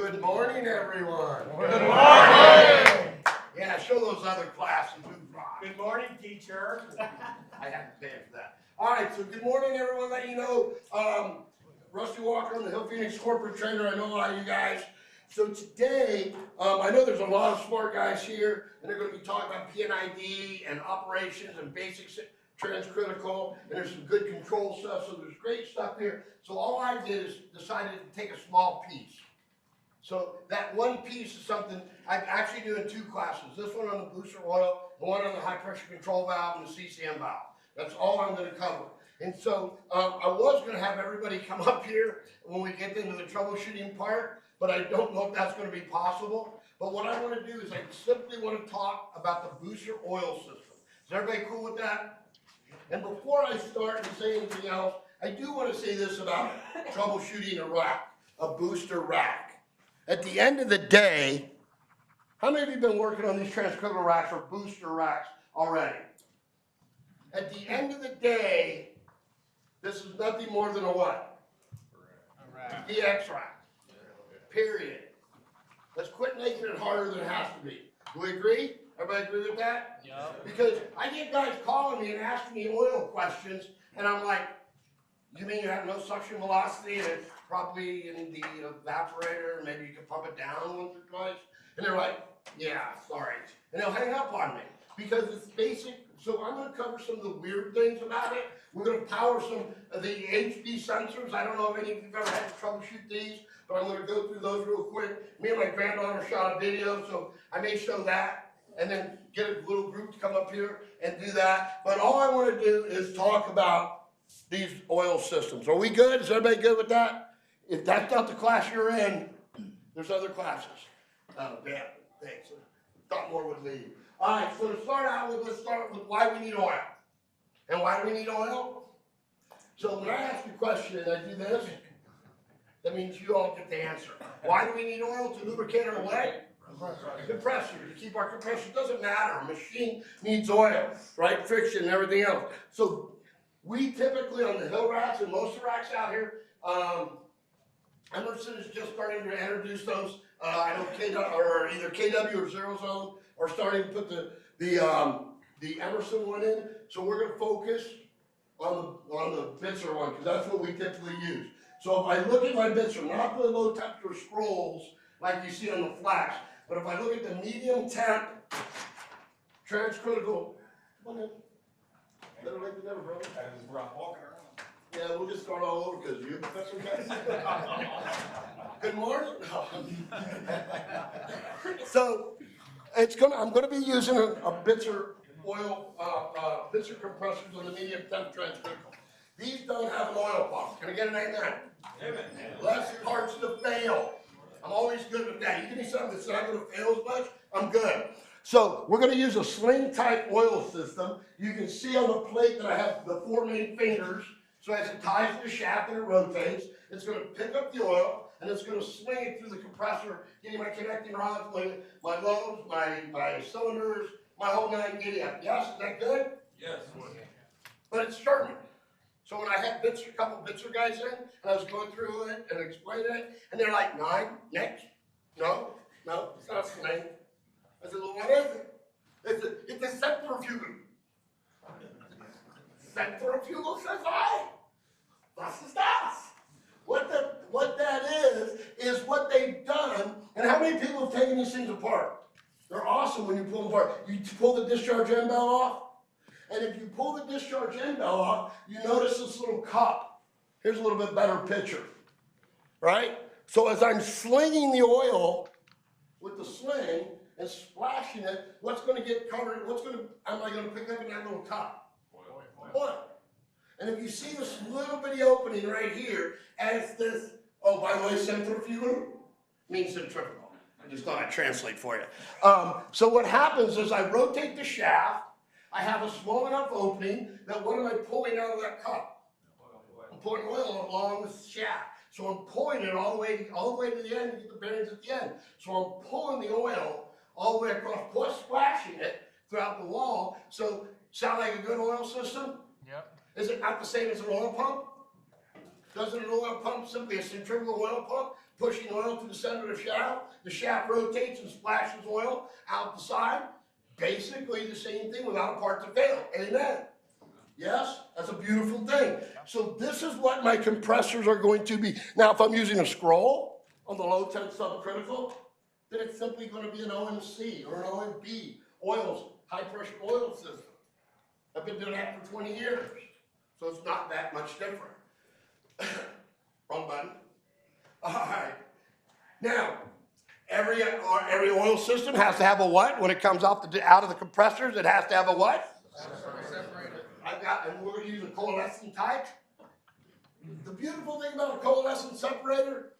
Good morning, everyone. Good morning. Yeah, show those other classes who rock. Good morning, teacher. I have to pay for that. All right, so good morning, everyone. Let you know, Rusty Walker, I'm the Hillphoenix corporate trainer. I know a lot of you guys. So today, I know there's a lot of smart guys here, and they're going to be talking about PNID and operations and basics, transcritical, and there's some good control stuff. So there's great stuff here. So all I did is decided to take a small piece. So that one piece is something I'm actually doing two classes. This one on the booster oil, the one on the high pressure control valve and the CCM valve. That's all I'm going to cover. And so I was going to have everybody come up here when we get into the troubleshooting part, but I don't know if that's going to be possible. But what I want to do is I simply want to talk about the booster oil system. Is everybody cool with that? And before I start and say anything else, I do want to say this about troubleshooting a rack, a booster rack. At the end of the day, how many of you have been working on these transcritical racks or booster racks already? At the end of the day, this is nothing more than a what? A rack. DX rack. Period. Let's quit making it harder than it has to be. Do we agree? Everybody agree with that? Yeah. Because I get guys calling me and asking me oil questions, and I'm like, you mean you have no suction velocity and it's probably in the evaporator, maybe you can pump it down once or twice? And they're like, yeah, sorry. And they'll hang up on me because it's basic. So I'm going to cover some of the weird things about it. We're going to power some of the HD sensors. I don't know if any of you have ever had to troubleshoot these, but I'm going to go through those real quick. Me and my granddaughter shot a video, so I may show that and then get a little group to come up here and do that. But all I want to do is talk about these oil systems. Are we good? Is everybody good with that? If that's not the class you're in, there's other classes. Oh, damn. Thanks. Thought more would leave. All right, so to start out with, let's start with why we need oil. And why do we need oil? So when I ask a question and I do this, that means you all get the answer. Why do we need oil? To lubricate our what? Compressor. To keep our compressor. It doesn't matter. A machine needs oil, right? Friction and everything else. So we typically on the hill racks and most of the racks out here, Emerson is just starting to introduce those. I know KW, or either KW or Zero Zone are starting to put the Emerson one in. So we're going to focus on the Bitzer one because that's what we typically use. So if I look at my Bitzer, not the low temperature scrolls like you see on the flash, but if I look at the medium temp transcritical, come on in. Better late than never, bro. We're walking around. Yeah, we'll just start all over because you. That's okay. Good morning. So I'm gonna be using a Bitzer oil, Bitzer compressors on the medium temp transcritical. These don't have an oil pump. Can I get an amen? Amen. Less parts to fail. I'm always good with that. You give me something that's not gonna fail as much, I'm good. So we're going to use a sling type oil system. You can see on the plate that I have the 4 main fingers. So as it ties to the shaft and it rotates, it's going to pick up the oil and it's going to swing it through the compressor, getting my connecting rods, my lobes, my cylinders, my whole nine giddy up. Yes, is that good? Yes. But it's German. So when I had a couple Bitzer guys in, and I was going through it and explaining it, and they're like, 9, next, no, it's not a sling. I said, well, what is it? It's a centrifugal. Centrifugal, says I. Was ist das? What that is what they've done. And how many people have taken these things apart? They're awesome when you pull them apart. You pull the discharge end bell off. And if you pull the discharge end bell off, you notice this little cup. Here's a little bit better picture. Right? So as I'm slinging the oil with the sling, and splashing it, what's going to get covered? Am I going to pick up in that little cup? Oil. And if you see this little bitty opening right here, as this, oh, by the way, centrifugal means centrifugal. I just thought I'd translate for you. So what happens is I rotate the shaft. I have a small enough opening that what am I pulling out of that cup? I'm pulling oil along the shaft. So I'm pulling it all the way to the end to get the bearings at the end. So I'm pulling the oil all the way across, plus splashing it throughout the wall. So, sound like a good oil system? Yep. Is it not the same as an oil pump? Doesn't an oil pump simply a centrifugal oil pump pushing oil to the center of the shaft rotates and splashes oil out the side. Basically the same thing without a part to fail. Amen. Yes, that's a beautiful thing. So this is what my compressors are going to be. Now, if I'm using a scroll on the low temp subcritical, then it's simply going to be an OMC or an OMB, high pressure oil system. I've been doing that for 20 years, so it's not that much different. Wrong button. All right. Now, every oil system has to have a what? When it comes out of the compressors, it has to have a what? And we're going to use a coalescent type. The beautiful thing about a coalescent separator,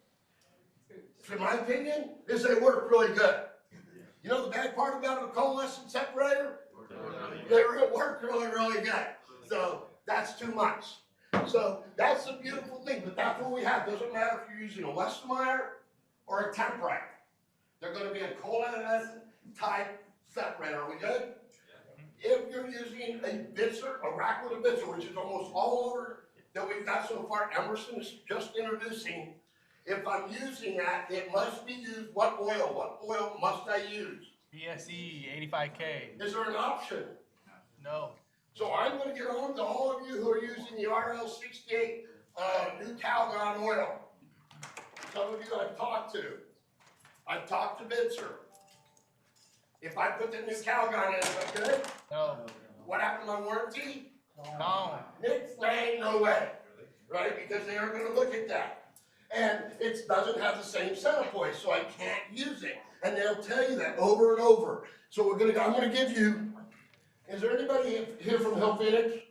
in my opinion, is they work really good. You know the bad part about a coalescent separator? They work really, really good. So that's too much. So that's the beautiful thing, but that's what we have. Doesn't matter if you're using a Westmeyer or a Temprite. They're going to be a coalescent type separator. Are we good? If you're using a bitzer, a rack with a bitzer, which is almost all over that we've got so far, Emerson is just introducing. If I'm using that, it must be used. What oil? What oil must I use? BSE 85K. Is there an option? No. So I'm going to get on to all of you who are using the RL68 new Calgon oil. Some of you I've talked to. I've talked to Bitzer. If I put the new Calgon in, is that good? No. What happened to my warranty? No. It's ain't no way, right? Because they are going to look at that. And it doesn't have the same setup point, so I can't use it. And they'll tell you that over and over. So I'm going to give you, is there anybody here from Hillphoenix?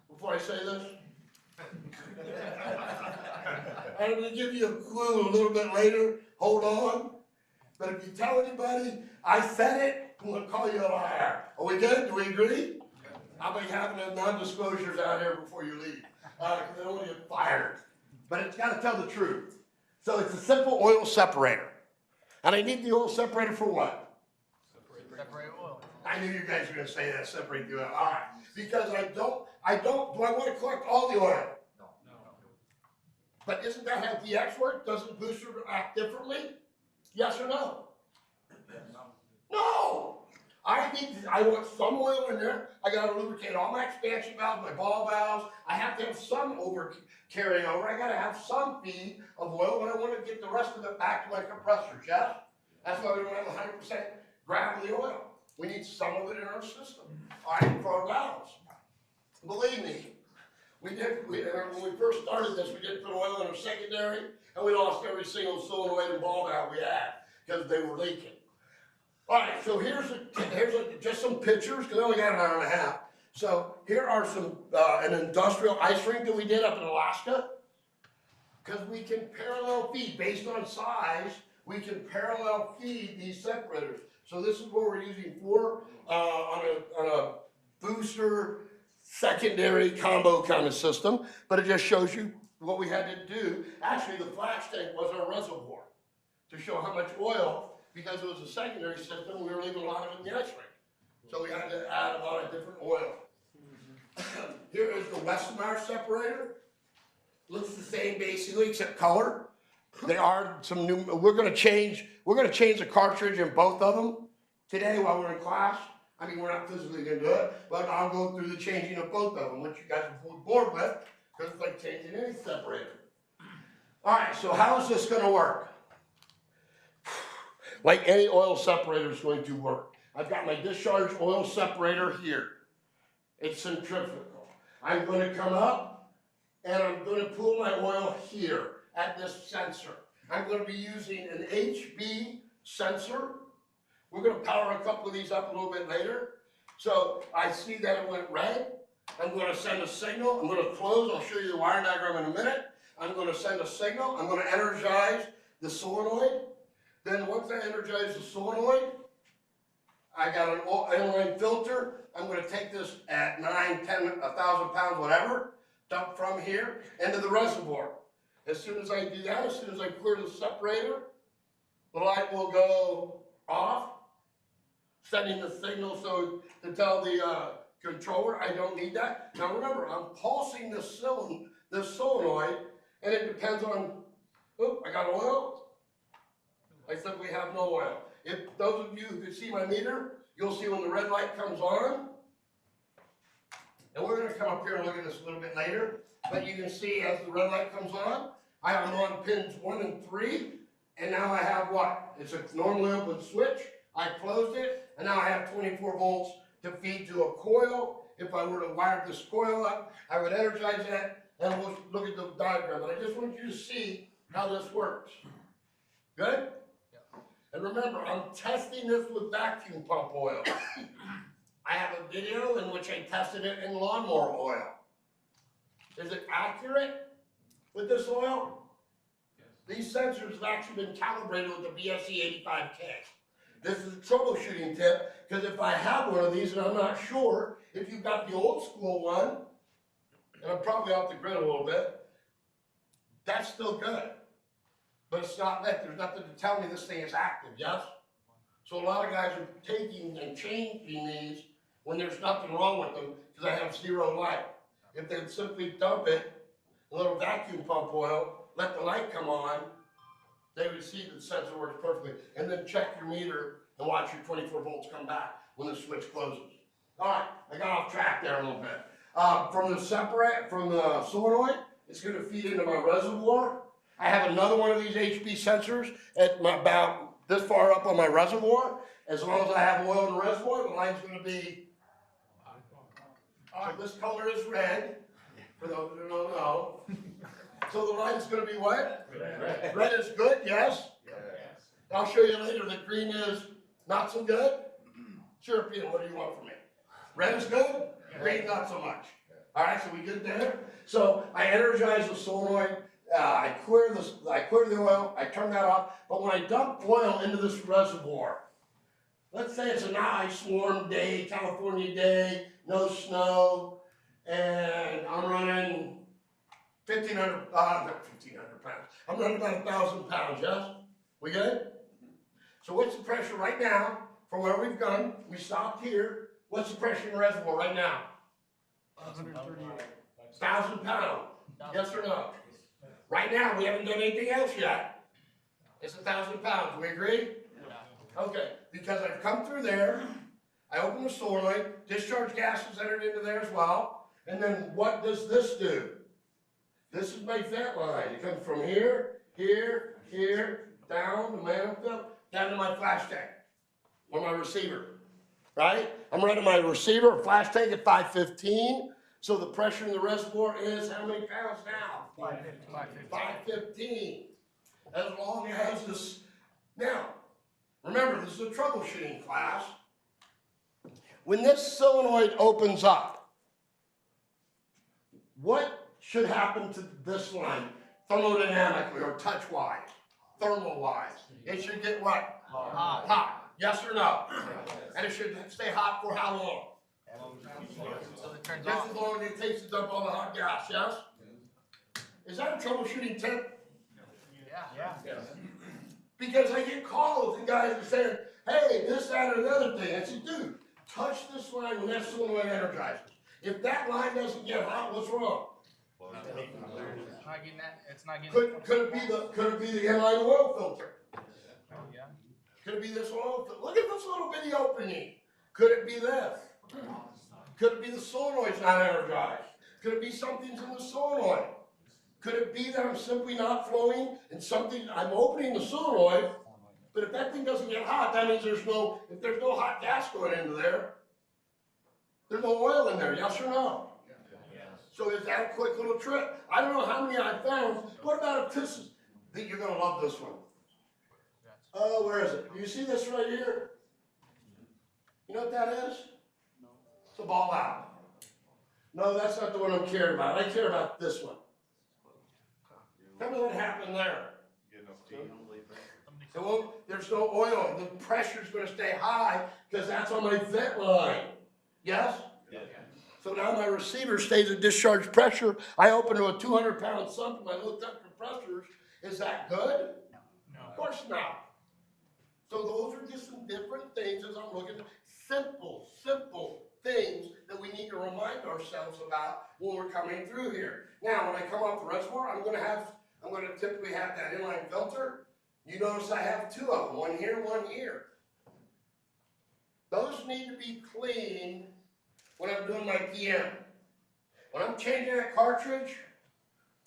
Before I say this? I'm going to give you a clue a little bit later. Hold on. But if you tell anybody I said it, I'm going to call you a liar. Are we good? Do we agree? I'll be having a non-disclosures out here before you leave. Because I don't want to get fired. But it's got to tell the truth. So it's a simple oil separator. And I need the oil separator for what? Separate oil. I knew you guys were going to say that, separate the oil. All right. Because do I want to collect all the oil? No. But isn't that how DX works? Doesn't booster act differently? Yes or no? No! I want some oil in there. I got to lubricate all my expansion valves, my ball valves. I have to have some carrying over. I got to have some feed of oil, but I want to get the rest of it back to my compressors, yes? That's why we don't have 100% gravelly oil. We need some of it in our system, all right, for our valves. Believe me, when we first started this, we did put oil in our secondary, and we lost every single solenoid and ball valve we had because they were leaking. All right, so here's just some pictures, because I only got an hour and a half. So here are some, an industrial ice rink that we did up in Alaska, because we can parallel feed, based on size, we can parallel feed these separators. So this is what we're using for, on a booster secondary combo kind of system, but it just shows you what we had to do. Actually, the flash tank was our reservoir to show how much oil, because it was a secondary system, we were leaving a lot of it in the ice rink. So we had to add a lot of different oil. Here is the Westmeyer separator. Looks the same basically, except color. They are some new, we're gonna change the cartridge in both of them today while we're in class. I mean, we're not physically gonna do it, but I'll go through the changing of both of them, which you guys are fully bored with, because it's like changing any separator. All right, so how is this gonna work? Like any oil separator is going to work. I've got my discharge oil separator here. It's centrifugal. I'm going to come up and I'm going to pull my oil here at this sensor. I'm going to be using an HB sensor. We're going to power a couple of these up a little bit later. So I see that it went red. I'm going to send a signal. I'm going to close. I'll show you the wire diagram in a minute. I'm going to send a signal. I'm going to energize the solenoid. Then once I energize the solenoid, I got an inline filter. I'm going to take this at 9, 10, 1,000 pounds, whatever, dump from here into the reservoir. As soon as I do that, as soon as I clear the separator, the light will go off, sending the signal so to tell the controller I don't need that. Now remember, I'm pulsing this solenoid, and it depends on Oh, I got oil. I simply have no oil. If those of you who can see my meter, you'll see when the red light comes on. And we're gonna come up here and look at this a little bit later. But you can see as the red light comes on, I am on pins 1 and 3. And now I have what? It's a normally open switch. I closed it, and now I have 24 volts to feed to a coil. If I were to wire this coil up, I would energize that, and we'll look at the diagram. But I just want you to see how this works. Good? And remember, I'm testing this with vacuum pump oil. I have a video in which I tested it in lawnmower oil. Is it accurate with this oil? These sensors have actually been calibrated with the BSE 85K. This is a troubleshooting tip, because if I have one of these and I'm not sure, if you've got the old school one, and I'm probably off the grid a little bit, that's still good. But it's not that, there's nothing to tell me this thing is active, yes? So a lot of guys are taking and changing these when there's nothing wrong with them, because I have zero light. If they'd simply dump it, a little vacuum pump oil, let the light come on, they would see that the sensor works perfectly. And then check your meter and watch your 24 volts come back when the switch closes. All right, I got off track there a little bit. From the solenoid, it's gonna feed into my reservoir. I have another one of these HB sensors at about this far up on my reservoir. As long as I have oil in the reservoir, the line's gonna be, so this color is red, for those who don't know. So the line's gonna be what? Red. Red is good, yes? Yes. I'll show you later that green is not so good. Sure, Peter, what do you want from me? Red is good, green not so much. All right, so we good there? So I energize the solenoid, I clear the oil, I turn that off, but when I dump oil into this reservoir, let's say it's a nice warm day, California day, no snow, and I'm running 1,500 pounds. I'm running about 1,000 pounds, yes? We good? So what's the pressure right now for where we've gone? We stopped here. What's the pressure in the reservoir right now? 1,000 pounds. Yes or no? Right now, we haven't done anything else yet. It's 1,000 pounds. We agree? Okay, because I've come through there, I open the solenoid, discharge gas is entered into there as well, and then what does this do? This is my vent line. It comes from here, here, here, down the manifold, down to my flash tank, or my receiver, right? I'm running my receiver, flash tank at 515, so the pressure in the reservoir is how many pounds now? 515. As long as this, now, remember, this is a troubleshooting class. When this solenoid opens up, what should happen to this line thermodynamically or touch-wise, thermal-wise? It should get what? Hot. Hot. Yes or no? And it should stay hot for how long? So it turns Just off. as long as it takes to dump all the hot gas, yes? Is that a troubleshooting tip? Yeah. Because I get calls and guys are saying, hey, this, that, or the other thing. I said, dude, touch this line when that solenoid energizes. If that line doesn't get hot, what's wrong? It's not getting that. It's not getting. Could it be the inline oil filter? Yeah. Could it be this oil filter? Look at this little bitty opening. Could it be this? Could it be the solenoid's not energized? Could it be something's in the solenoid? Could it be that I'm simply not flowing and I'm opening the solenoid, but if that thing doesn't get hot, that means if there's no hot gas going into there, there's no oil in there, yes or no? So is that a quick little trick? I don't know how many I found. What about if this is, you're gonna love this one. Oh, where is it? Do you see this right here? You know what that is? It's a ball out. No, that's not the one I'm caring about. I care about this one. Tell me what happened there. So there's no oil. The pressure's going to stay high because that's on my vent line. Yes? Yeah. So now my receiver stays at discharge pressure. I open to a 200-pound sump in my low temp compressors. Is that good? No. Of course not. So those are just some different things as I'm looking at simple things that we need to remind ourselves about when we're coming through here. Now, when I come off the reservoir, I'm going to have I'm gonna typically have that inline filter. You notice I have two of them, one here, one here. Those need to be cleaned when I'm doing my PM. When I'm changing that cartridge,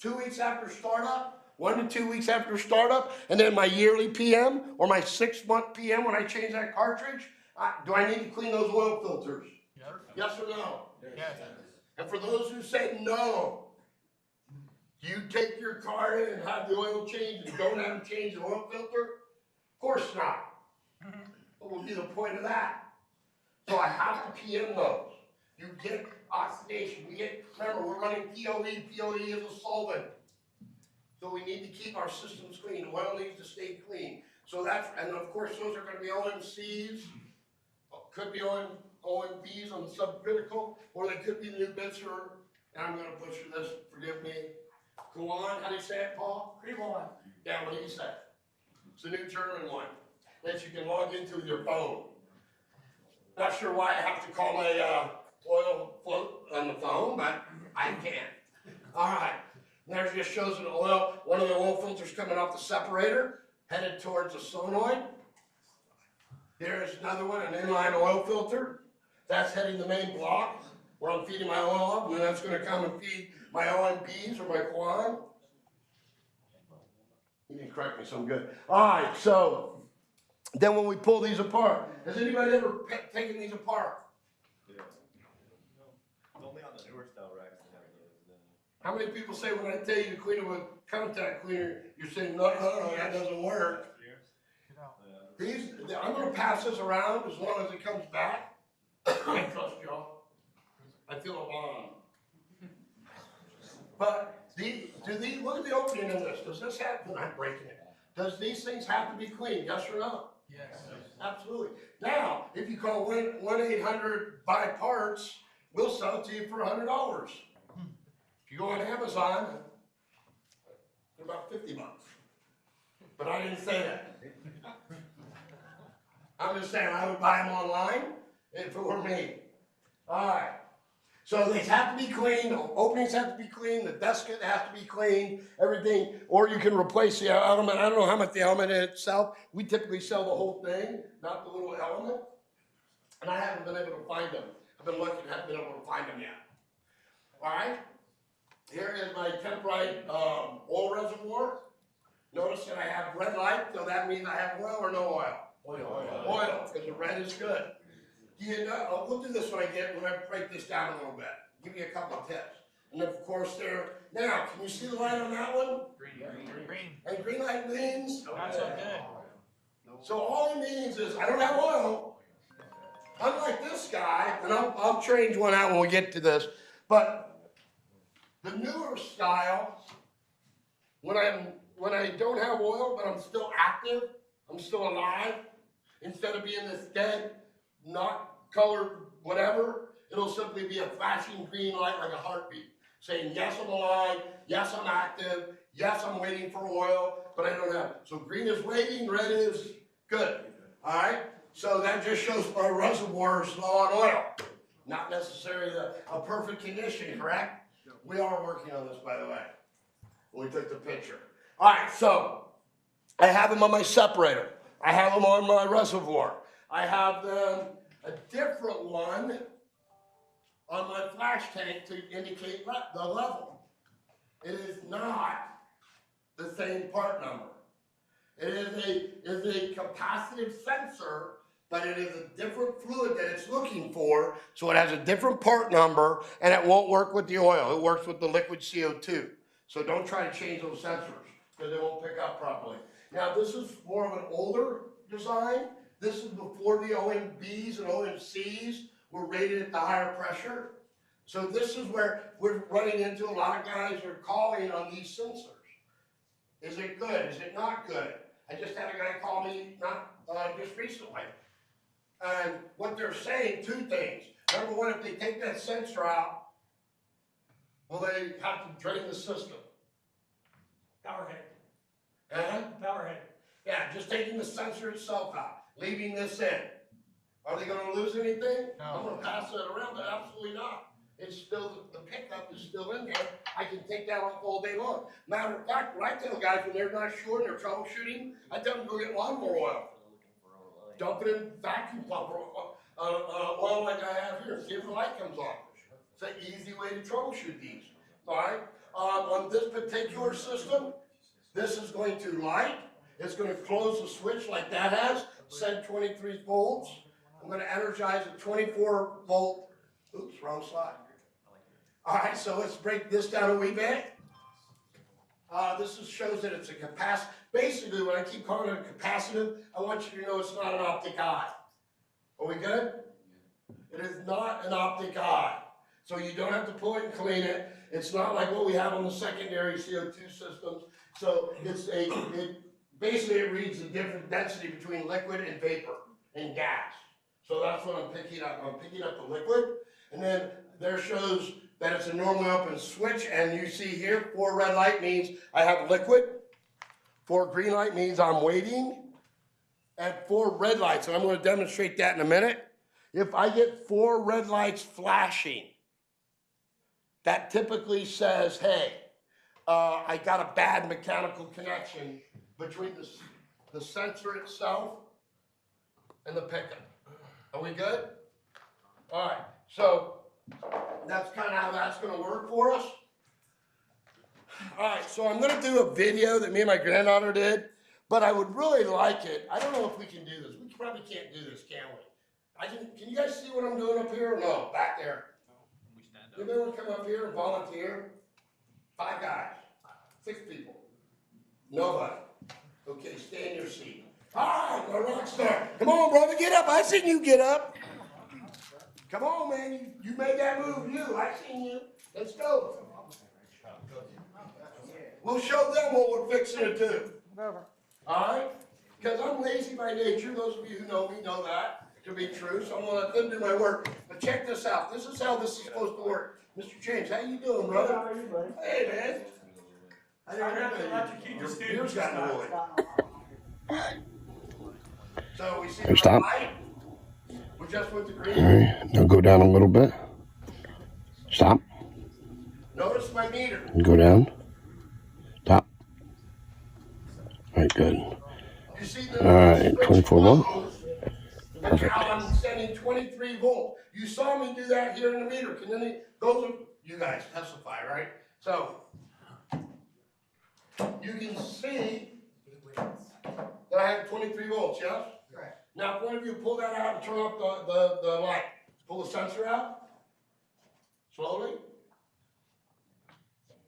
2 weeks after startup, 1 to 2 weeks after startup, and then my yearly PM or my 6-month PM when I change that cartridge, do I need to clean those oil filters? Yep. Yes or no? Yes. And for those who say no, you take your car in and have the oil changed and don't have to change the oil filter? Of course not. What would be the point of that? So I have to PM those. You get oxidation. Remember, we're running POE. POE is a solvent. So we need to keep our systems clean. Oil needs to stay clean. So and of course those are going to be OMCs, could be OMBs on the subcritical, or they could be the new bits or, and I'm going to butcher this, forgive me. Kuan, how do you say it, Paul? Kuan. Yeah, what do you say? It's the new German one that you can log into with your phone. Not sure why I have to call my oil float on the phone, but I can. All right, and there it just shows an oil, one of the oil filters coming off the separator, headed towards the solenoid. There's another one, an inline oil filter. That's heading the main block where I'm feeding my oil up, and then that's going to come and feed my OMBs or my Quan. You can correct me, so I'm good. All right, so then when we pull these apart, has anybody ever taken these apart? Yeah. Only on the newer style racks that have those. How many people say when I tell you to clean it with contact cleaner, you're saying, no, that doesn't work? These, I'm going to pass this around as long as it comes back. I trust y'all. I feel a bond. But look at the opening in this. Does this have, I'm breaking it. Does these things have to be cleaned? Yes or no? Yes. Absolutely. Now, if you call 1-800-BUY parts, we'll sell it to you for $100. If you go on Amazon, they're about $50. But I didn't say that. I'm just saying I would buy them online if it were me. All right. So these have to be cleaned, the openings have to be cleaned, the desk has to be cleaned, everything, or you can replace the element. I don't know how much the element in itself. We typically sell the whole thing, not the little element. And I haven't been able to find them. I've been lucky and haven't been able to find them yet. All right. Here is my Temprite oil reservoir. Notice that I have red light, so that means I have oil or no oil? Oil, because the red is good. We'll do this when I break this down a little bit. Give you a couple of tips. And of course now, can you see the light on that one? Green. And green light means? Not so good. So all it means is I don't have oil. Unlike this guy, and I'll change one out when we get to this, but the newer style, when I don't have oil, but I'm still active, I'm still alive, instead of being this dead, not colored, whatever, it'll simply be a flashing green light like a heartbeat, saying, yes, I'm alive, yes, I'm active, yes, I'm waiting for oil, but I don't have it. So green is waiting, red is good. All right? So that just shows my reservoir is low on oil. Not necessarily a perfect condition, correct? We are working on this, by the way. We took the picture. All right, so I have them on my separator. I have them on my reservoir. I have them a different one on my flash tank to indicate the level. It is not the same part number. It is a capacitive sensor, but it is a different fluid that it's looking for, so it has a different part number, and it won't work with the oil. It works with the liquid CO2. So don't try to change those sensors, because they won't pick up properly. Now, this is more of an older design. This is before the OMBs and OMCs were rated at the higher pressure. So this is where we're running into a lot of guys are calling on these sensors. Is it good? Is it not good? I just had a guy call me just recently. And what they're saying, two things. Number one, if they take that sensor out, will they have to drain the system? Power head. Huh? Power head. Yeah, just taking the sensor itself out, leaving this in. Are they going to lose anything? No. I'm going to pass that around, but absolutely not. it's still, the pickup is still in there. I can take that off all day long. Matter of fact, what I tell guys when they're not sure and they're troubleshooting, I tell them to go get lawnmower oil. Dump it in vacuum pump oil like I have here. See if the light comes on. It's an easy way to troubleshoot these. All right. On this particular system, this is going to light. It's going to close the switch like that has. Said 23 volts. I'm going to energize a 24 volt. Oops, wrong slide. All right, so let's break this down a wee bit. This shows that it's a capacitor. Basically, when I keep calling it a capacitive, I want you to know it's not an optic eye. Are we good? It is not an optic eye. So you don't have to pull it and clean it. It's not like what we have on the secondary CO2 systems. So basically it reads the different density between liquid and vapor and gas. So that's what I'm picking up. I'm picking up the liquid, and then there shows that it's a normally open switch, and you see here 4 red light means I have liquid, 4 green light means I'm waiting, and 4 red lights, and I'm going to demonstrate that in a minute. If I get 4 red lights flashing, that typically says, hey, I got a bad mechanical connection between the sensor itself and the pickup. Are we good? All right, so that's kind of how that's going to work for us. All right, so I'm going to do a video that me and my granddaughter did, but I would really like it. I don't know if we can do this. We probably can't do this, can we? Can you guys see what I'm doing up here? Or no, back there. Anybody want to come up here and volunteer? 5 guys, 6 people. Nobody. Okay, stay in your seat. All right, a rock star. Come on, brother, get up. I seen you get up. Come on, man. You made that move, you. I seen you. Let's go. We'll show them what we're fixing to do. All right? Because I'm lazy by nature. Those of you who know me know that to be true. So I'm going to let them do my work. But check this out. This is how this is supposed to work. Mr. James, how you doing, brother? How are you, buddy? Hey, man. I got to let you keep the students. Yours got woolly. So we see Hey, the stop. light. We just went to green. All right, now go down a little bit. Stop. Notice my meter. Go down. Stop. All right, good. You see All right, 24 volt. Perfect. Now I'm sending 23 volt. You saw me do that here in the meter. Can any, those are, you guys testify, right? So, you can see that I have 23 volts, yes? Right. Now, if one of you pull that out and turn off the light, pull the sensor out, slowly.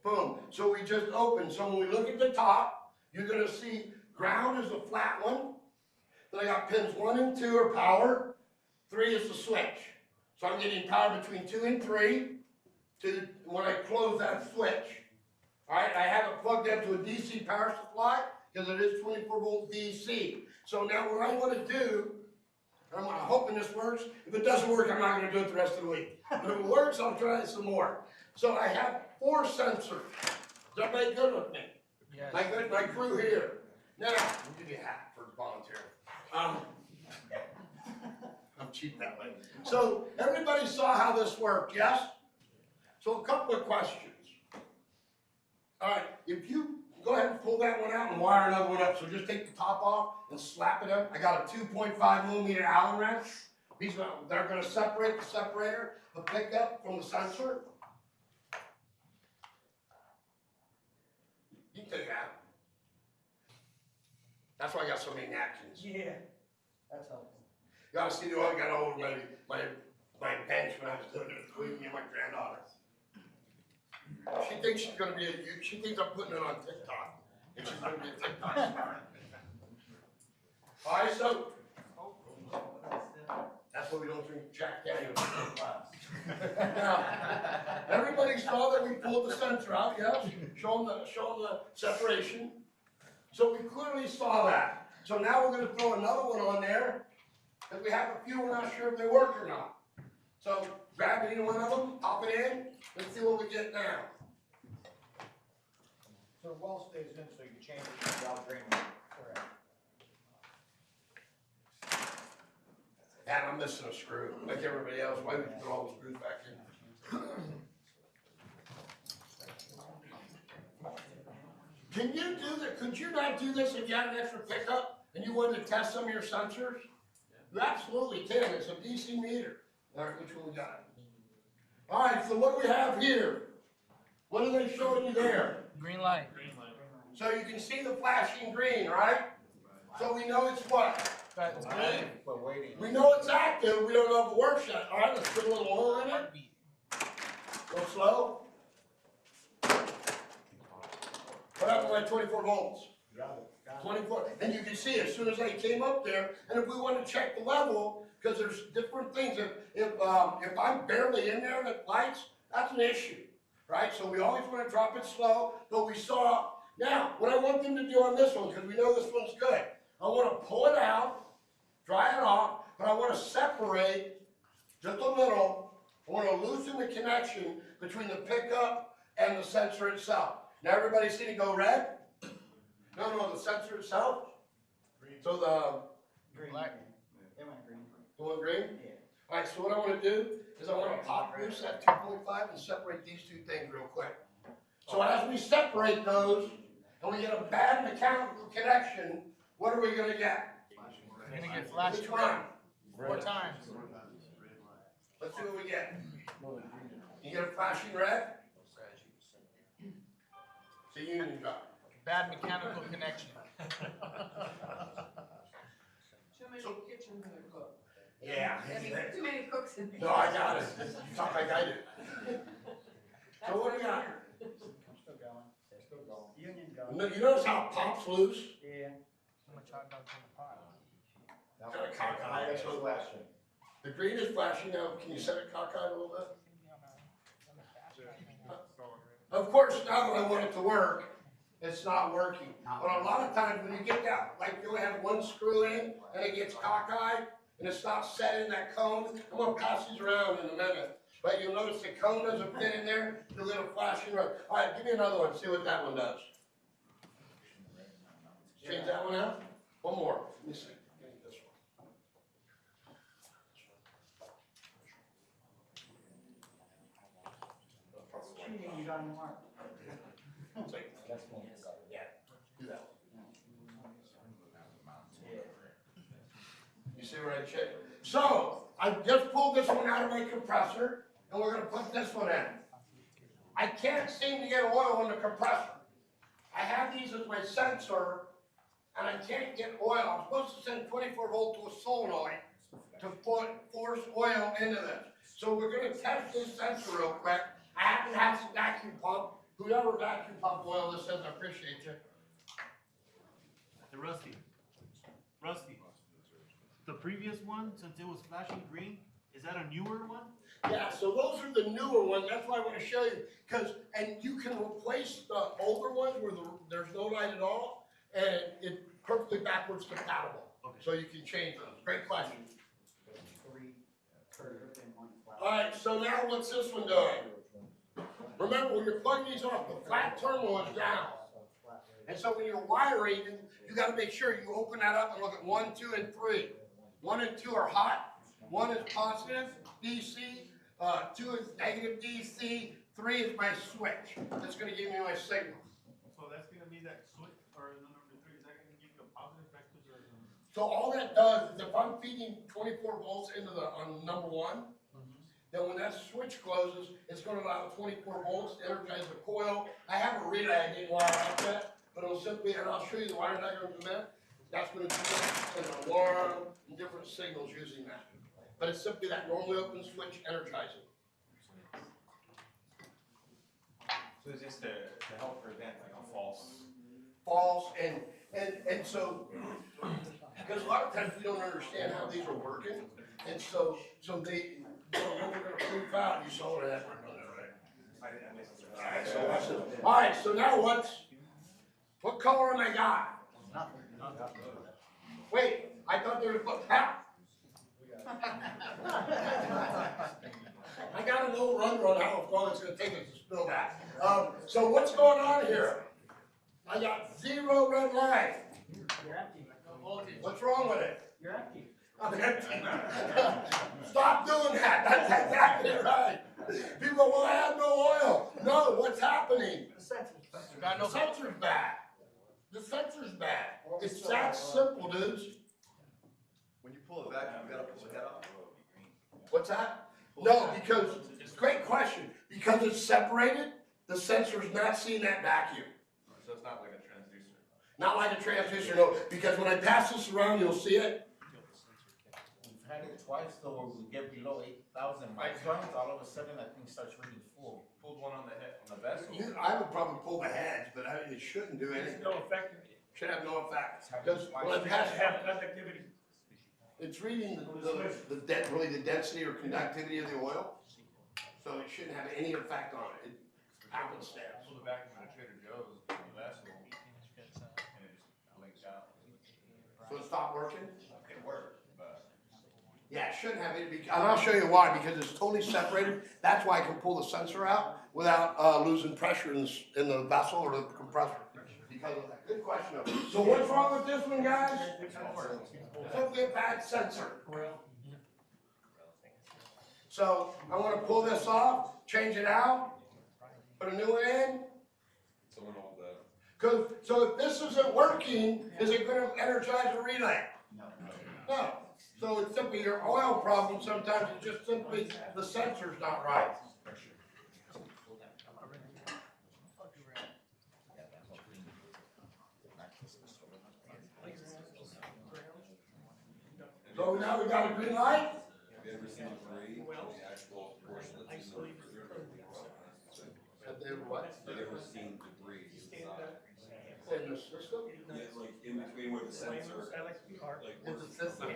Boom. So we just opened. So when we look at the top, you're going to see ground is a flat one. Then I got pins 1 and 2 are power. 3 is the switch. So I'm getting power between 2 and 3 to when I close that switch. All right, I have it plugged up to a DC power supply because it is 24 volt DC. So now what I want to do, I'm hoping this works. If it doesn't work, I'm not going to do it the rest of the week. But if it works, I'll try it some more. So I have 4 sensors. Is everybody good with me? Yes. My crew here. Now, we'll give you a hat for volunteering. I'm cheap that way. So everybody saw how this worked, yes? So a couple of questions. All right, if you go ahead and pull that one out and wire another one up. So just take the top off and slap it up. I got a 2.5 millimeter Allen wrench. They're going to separate the separator, the pickup from the sensor. You can take it out. That's why I got so many napkins. Yeah, that's helpful. You gotta see the oil I got all over my bench when I was doing it with me and my granddaughter. She thinks she's gonna be she thinks I'm putting it on TikTok. And she's gonna be a TikTok star. Alright, so that's why we don't drink Jack Daniels in class. Now, everybody saw that we pulled the sensor out, yes? Show them the separation. So we clearly saw that. So now we're gonna throw another one on there. Because we have a few, we're not sure if they work or not. So grab any one of them, pop it in, let's see what we get now. So the well stays in, so you can change it without draining. Correct. And I'm missing a screw, like everybody else. Why would you put all the screws back in? Can you do that? Could you not do this if you had an extra pickup and you wanted to test some of your sensors? You absolutely can. It's a DC meter. All right, which one we got? All right, so what do we have here? What are they showing you there? Green light. So you can see the flashing green, right? So we know it's what? That's good. We're waiting. We know it's active. We don't know if it works yet. All right, let's put a little oil in it. Go slow. What happened to my 24 volts? Got it. 24, and you can see as soon as I came up there, and if we want to check the level, because there's different things, if I'm barely in there that lights, that's an issue, right? So we always want to drop it slow, but we saw, now, what I want them to do on this one, because we know this one's good, I want to pull it out, dry it off, but I want to separate just a little, I want to loosen the connection between the pickup and the sensor itself. Now everybody seen it go red? No, the sensor itself. So the Green. Black. It went green. one green? Yeah. All right, so what I want to do is I want to pop loose that 2.5 and separate these two things real quick. So as we separate those and we get a bad mechanical connection, what are we going to get? You're gonna get flashed Which one? 4 times. Let's see what we get. You get a flashing red? It's a union job. Bad mechanical connection. Too many kitchens in the cook. Yeah. Too many cooks in there. No, I got it. You talk like I did. So what do we got? Still going. Still going. Union going. You notice how it pops loose? Yeah. How much hot dogs in the pot? Kind of cockeyed, that's what flashing. The green is flashing now. Can you set it cockeyed a little bit? Of course, now that I want it to work, it's not working. But a lot of times when you get that, like you only have one screw in and it gets cockeyed and it's not set in that cone, I'm gonna pass these around in a minute. But you'll notice the cone doesn't fit in there, the little flashing red. All right, give me another one, see what that one does. Change that one out. One more. Let me see. Give me this one. Cheating, you got him marked. It's like, yeah, do that one. You see where I checked? So, I just pulled this one out of my compressor, and we're gonna put this one in. I can't seem to get oil in the compressor. I have these as my sensor, and I can't get oil. I'm supposed to send 24 volt to a solenoid to force oil into this. So we're gonna test this sensor real quick. I happen to have some vacuum pump. Whoever vacuum pump oil this is, I appreciate you. Hey, Rusty, the previous one, since it was flashing green, is that a newer one? Yeah, so those are the newer ones. That's why I want to show you. And you can replace the older ones where there's no light at all, and it's perfectly backwards compatible. Okay. So you can change those. Great question. 3 curved and 1 flat. All right, so now what's this one doing? Remember, when you're plugging these off, the flat terminal is down. And so when you're wiring, you got to make sure you open that up and look at 1, 2, and 3. 1 and 2 are hot. 1 is positive DC. 2 is negative DC. 3 is my switch. That's going to give me my signal. So that's gonna be that switch, or number 3, is that gonna give you a positive vectors or? So all that does is if I'm feeding 24 volts into on number 1, then when that switch closes, it's going to allow 24 volts to energize the coil. I have a relay I didn't wire up yet, but it'll simply, and I'll show you the wire diagram in a minute. That's going to do an alarm and different signals using that. But it's simply that normally open switch energizing. So it's just to help prevent like a False and so, because a lot of times we don't understand how these are working. And so they, when we're going to proof out, you saw what happened on that, right? I missed it. All right, so watch this. All right, so now what color am I got? Nothing. Wait, I thought they were put out. I got an old run on how long it's going to take us to spill that. So what's going on here? I got 0 red light. You're empty. What's wrong with it? You're empty. I'm empty. Stop doing that. That's exactly right. People go, well, I have no oil. No, what's happening? Got The no. sensor's bad. The sensor's bad. It's that simple, dudes. When you pull it back, you gotta pull the head off. What's that? No, because, great question. Because it's separated, the sensor's not seeing that vacuum. So it's not like a transducer. Not like a transducer, no, because when I pass this around, you'll see it. We've had it twice though, where we get below 8,000 microns, all of a sudden that thing starts reading full. Pulled one on the head, on the vessel. I would probably pull the heads, but it shouldn't do anything. No effect. Should have no effect. Because when I pass it, Have conductivity. it's reading really the density or conductivity of the oil. So it shouldn't have any effect on it. It happenstance. Pull it back from the Trader Joe's vessel, and it just blinks out. So it stopped working? It worked, but. Yeah, it shouldn't have it, and I'll show you why, because it's totally separated. That's why I can pull the sensor out without losing pressure in the vessel or the compressor. Because of that. Good question. So what's wrong with this one, guys? Simply a bad sensor. So I want to pull this off, change it out, put a new one in. So if this isn't working, is it going to energize the relay? No. So it's simply your oil problem. Sometimes it's just simply the sensor's not right. So now we got a green light? Have you ever seen debris, the actual portion that's in the refrigerator? Have they ever what? Have you ever seen debris inside? In the system? Yeah, like in between where the sensor, like In the system?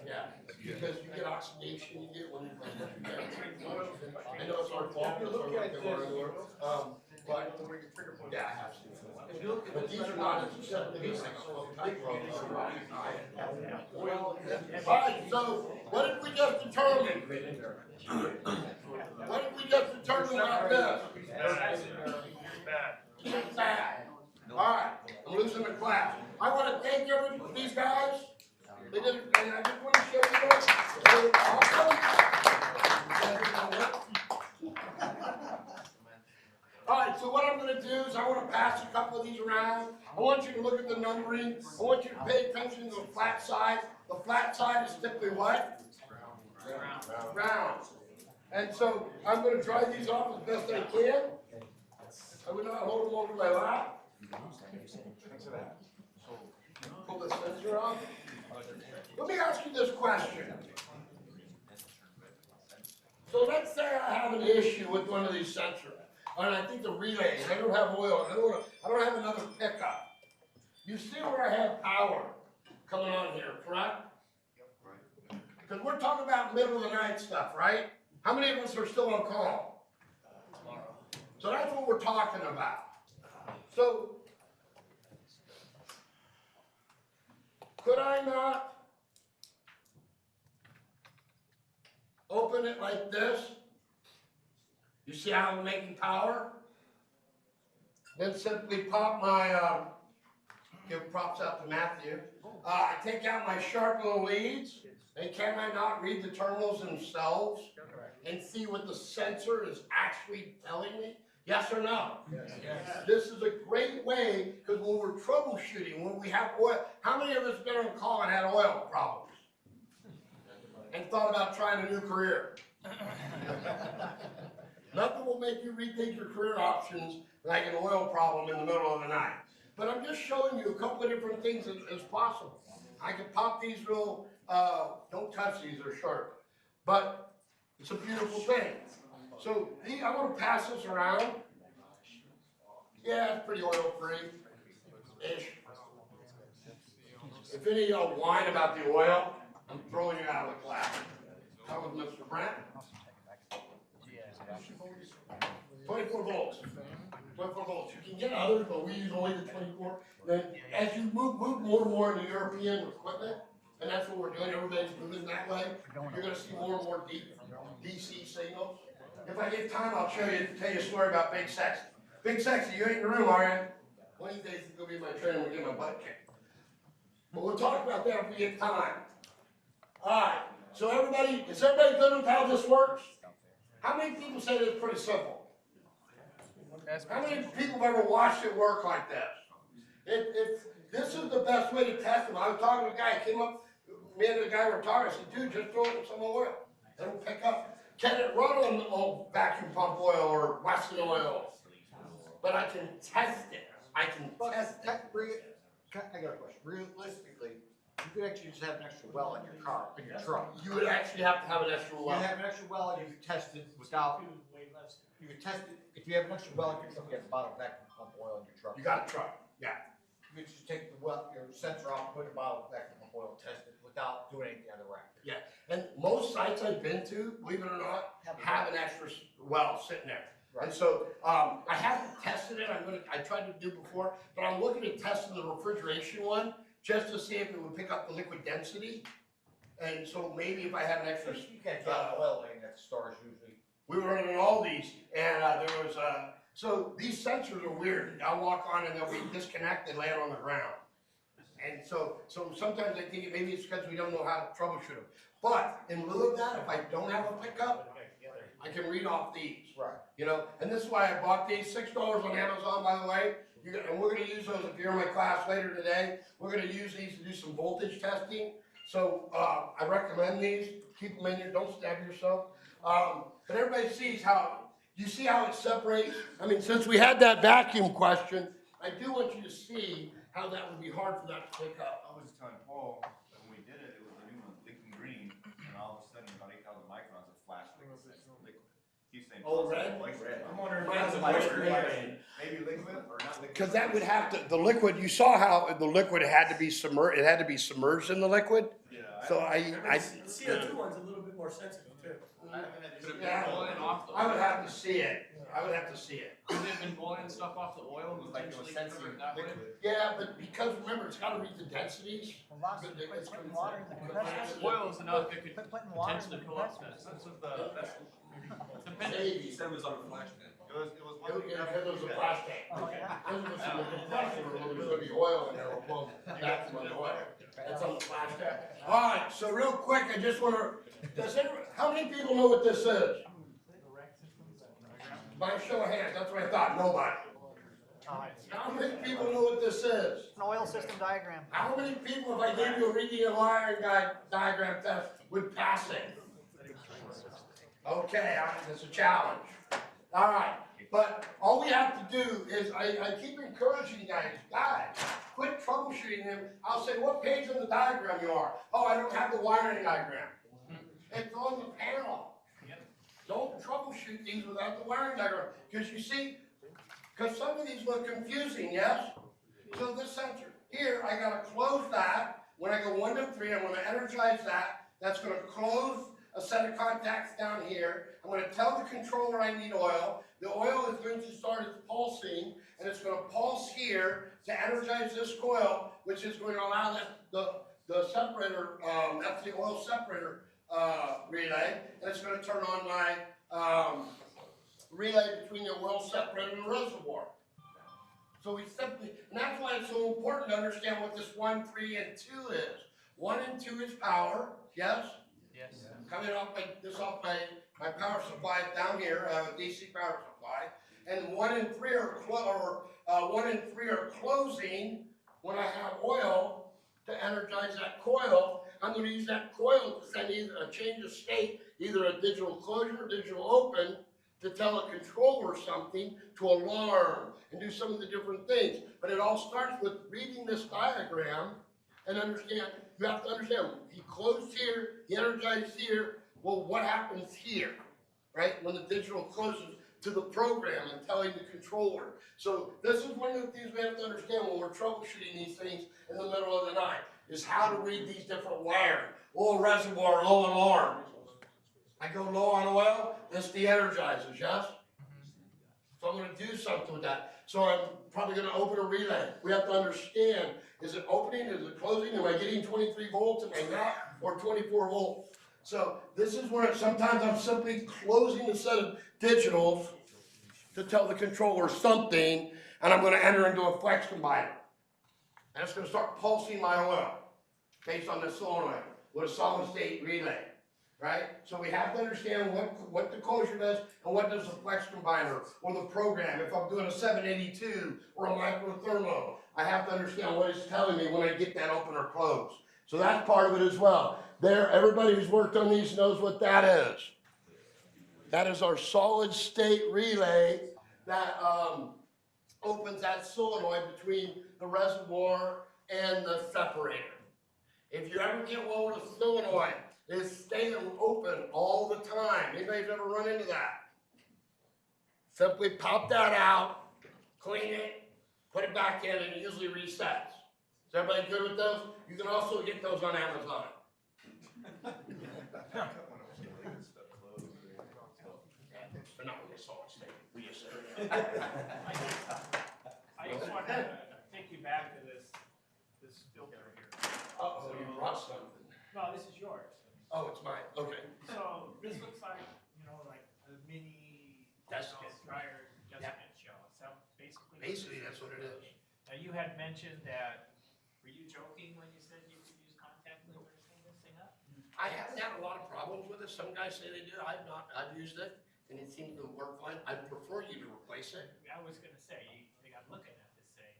Yeah, because you get oxidation, you get when you. I know it's our fault, it's our, but, yeah, I have seen it. But these are not as susceptible as Alright, so what did we just determine? What did we just determine about this? It's bad. Alright, I'm losing the class. I want to thank these guys. They did, and I just want to show you this. They were awesome. Alright, so what I'm going to do is I want to pass a couple of these around. I want you to look at the numbering. I want you to pay attention to the flat side. The flat side is typically what? Round. And so I'm going to dry these off as best I can. I would not hold them over my lap. Pull the sensor off. Let me ask you this question. So let's say I have an issue with one of these sensors, and I think the relays, I don't have oil, I don't have another pickup. You see where I have power coming on here, correct? Because we're talking about middle of the night stuff, right? How many of us are still on call? So that's what we're talking about. So, could I not open it like this? You see how I'm making power? Then simply pop my, give props out to Matthew. I take out my sharp little leads, and can I not read the terminals themselves and see what the sensor is actually telling me? Yes or no? Yes. This is a great way, because when we're troubleshooting, when we have oil, how many of us been on call and had oil problems? And thought about trying a new career? Nothing will make you rethink your career options like an oil problem in the middle of the night. But I'm just showing you a couple of different things as possible. I can pop these little, don't touch these, they're sharp. But it's a beautiful thing. So I'm going to pass this around. Yeah, it's pretty oil-free-ish. If any of y'all whine about the oil, I'm throwing you out of the class. That was Mr. Brent. 24 volts. 24 volts. You can get others, but we use only the 24. Then as you move more and more into European equipment, and that's what we're doing, everybody's moving that way, you're going to see more and more DC signals. If I get time, I'll tell you a story about Big Sexy. Big Sexy, you ain't in the room, are you? One of these days, it's going to be my trainer, we'll get my butt kicked. But we'll talk about that if we get time. Alright, so is everybody good with how this works? How many people say it's pretty simple? That's How many people have ever watched it work like this? This is the best way to test them. I was talking to a guy, he came up, me and the guy were talking, I said, dude, just throw it in some oil. It'll pick up. Can it run on vacuum pump oil or Weston oil? But I can test it. I can test it. I got a question. Realistically, you could actually just have an extra well in your car, in your truck. You would actually have to have an extra You well. have an extra well and you can test it without, you can test it, if you have an extra well in your truck, you have a bottle of vacuum pump oil in your truck. You got a truck, yeah. You could just take the well, your sensor off, put a bottle of vacuum pump oil, test it without doing anything on the rack. Yeah, and most sites I've been to, believe it or not, have an extra well sitting there. And so, I haven't tested it, I tried to do before, but I'm looking at testing the refrigeration one, just to see if it would pick up the liquid density. And so maybe if I had an extra, You can't drop oil in at stores usually. we were running all these, and there was, so these sensors are weird. I'll walk on and they'll be disconnected, land on the ground. And so sometimes I think maybe it's because we don't know how to troubleshoot them. But in lieu of that, if I don't have a pickup, I can read off these. Right. You know, and this is why I bought these, $6 on Amazon, by the way. And we're gonna use those if you're in my class later today. We're gonna use these to do some voltage testing. So, I recommend these, keep them in here, don't stab yourself. But everybody sees you see how it separates? I mean, since we had that vacuum question, I do want you to see how that would be hard for that to pick up. I was telling Paul, that when we did it, it was a new one, leaking green, and all of a sudden, about 8,000 microns of flash liquid. He's saying. Oh, red? Like red. I'm wondering if Mine's that's liquid. maybe liquid or not liquid. Cause that would have to, the liquid, you saw how the liquid had to be submerged, it had to be submerged in the liquid? Yeah. So I, CO2 one's a little bit more sensitive too. yeah, I would have to see it. I would have to see it. Have they been boiling stuff off the oil and Like it was potentially sensing covering that way? liquid. Yeah, but because remember, it's gotta read the densities. Putting water in the compressor. Oil is enough, it could Putting water in the potentially fill up compressor. that. That's what that's depending. Maybe. Said it was on a flash tank. It was It one was, thing. because it was a flash tank. Oh, yeah. It was a compressor, or there's gonna be oil in there, or plumb, that's the oil. It's on the flash tank. Alright, so real quick, I just wanna, how many people know what this is? By a show of hands, that's what I thought, nobody. How many people know what this is? An oil system diagram. How many people, if I gave you a reading of wiring diagram test, would pass it? Okay, it's a challenge. Alright, but all we have to do is, I keep encouraging guys, quit troubleshooting them. I'll say, what page on the diagram you are? Oh, I don't have the wiring diagram. It's on the panel. Don't troubleshoot these without the wiring diagram, because you see, because some of these look confusing, yes? So this sensor, here, I gotta close that. When I go 1 to 3, I'm gonna energize that. That's gonna close a set of contacts down here. I'm gonna tell the controller I need oil. The oil is going to start its pulsing, and it's gonna pulse here to energize this coil, which is going to allow the separator, that's the oil separator relay, and it's gonna turn on my relay between the oil separator and the reservoir. So we simply, and that's why it's so important to understand what this 1, 3, and 2 is. 1 and 2 is power, yes? Yes. Coming off my power supply is down here, I have a DC power supply. And 1 and 3 are closing when I have oil to energize that coil. I'm gonna use that coil to send either a change of state, either a digital closure or digital open, to tell a controller something, to alarm, and do some of the different things. But it all starts with reading this diagram and understand, you have to understand, he closed here, he energized here, well, what happens here, right? When the digital closes to the program and telling the controller. So this is one of the things we have to understand when we're troubleshooting these things in the middle of the night, is how to read these different wiring. Oil reservoir, low alarm. I go low on oil, this de-energizes, yes? So I'm gonna do something with that. So I'm probably gonna open a relay. We have to understand, is it opening, is it closing? Am I getting 23 volts, am I not, or 24 volts? So this is where sometimes I'm simply closing a set of digitals to tell the controller something, and I'm gonna enter into a flex combiner. And it's gonna start pulsing my oil based on the solenoid with a solid state relay. right? So we have to understand what the closure does and what does the flex combiner or the program. If I'm doing a 782 or a microthermo, I have to understand what it's telling me when I get that open or close. So that's part of it as well. Everybody who's worked on these knows what that is. That is our solid state relay that opens that solenoid between the reservoir and the separator. If you ever get one with a solenoid, it's staying open all the time. Anybody's ever run into that? Simply pop that out, clean it, put it back in, and it usually resets. Is everybody good with those? You can also get those on Amazon. They're not really solid state. We just say. I just want to take you back to this filter here. Uh-oh, you brought something. No, this is yours. Oh, it's mine. Okay. So this looks like, like a mini Desiccant. dryer Yeah. desiccant shell. Is that basically? Basically, that's what it is. Now, you had mentioned that, were you joking when you said you could use contact cleaners to clean this thing up? I haven't had a lot of problems with it. Some guys say they do. I've not. I've used it, and it seems to work fine. I'd prefer you to replace it. I was gonna say, I'm looking at this thing.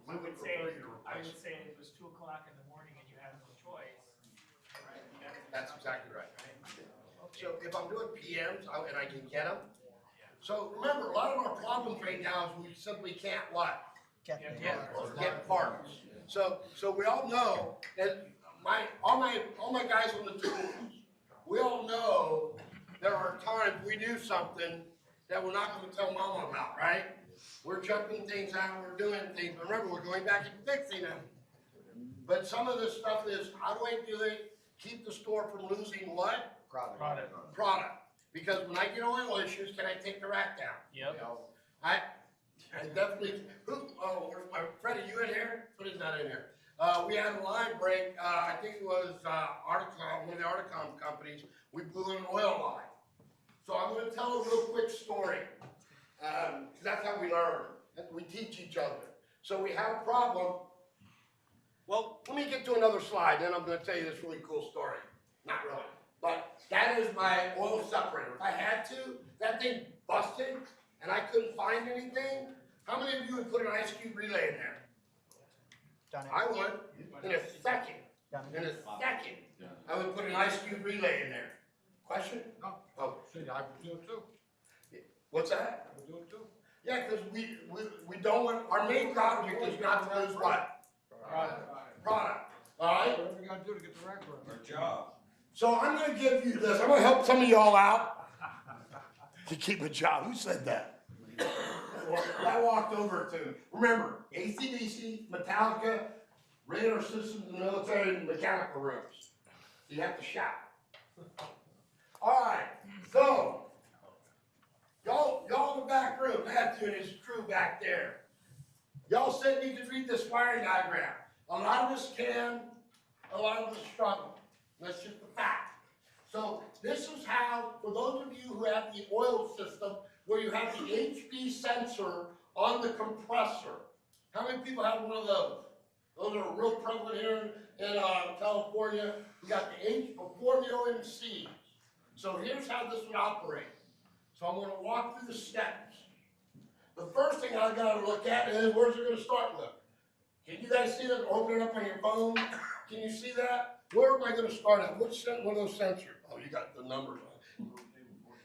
I would prefer you to I replace would it. say it was 2 o'clock in the morning and you had no choice. Right? You gotta do That's something, exactly right. Okay. So if I'm doing PMs and I can get them, so remember, a lot of our problems right now is we simply can't what? Get Yeah. Get parts. So we all know that all my guys on the tools, we all know there are times we do something that we're not gonna tell mama about, right? We're jumping things out, we're doing things, but remember, we're going back and fixing them. But some of this stuff is, how do I do it, keep the store from losing what? Product. Product. Because when I get oil issues, can I take the rack down? Yep. I definitely, where's my, Freddie, you in here? Freddie's not in here. We had a line break, I think it was, Articom, one of the Articom companies, we blew an oil line. So I'm gonna tell a real quick story, cause that's how we learn, we teach each other. So we have a problem. Well, let me get to another slide, then I'm gonna tell you this really cool story. Not really, but that is my oil separator. If I had to, that thing busted, and I couldn't find anything. How many of you would put an ice cube relay in there? Done it. I would, in a second. Done In it. a second, I would put an ice cube relay in there. Question? No. Oh, I would do it too. what's that? I would do it too. Yeah, because we don't want, our main project is not to lose what? Product, all right? Whatever you gotta do to get the rack running. Our job. So I'm gonna give you this, I'm gonna help some of y'all out to keep a job. Who said that? I walked over to, remember, AC/DC, Metallica, radar systems in the military, and mechanical rooms. You have to shop. All right, so, y'all in the back room, Matthew and his crew back there. Y'all said you could read this wiring diagram. A lot of us can, a lot of us struggle. That's just a fact. So this is how, for those of you who have the oil system, where you have the HB sensor on the compressor. How many people have one of those? Those are real prevalent here in California. We got the Formula MCs. So here's how this would operate. So I'm gonna walk through the steps. The first thing I gotta look at is, where's it gonna start with? Can you guys see that? Open it up on your phone. Can you see that? Where am I gonna start at? Which one of those sensors? Oh, you got the numbers on.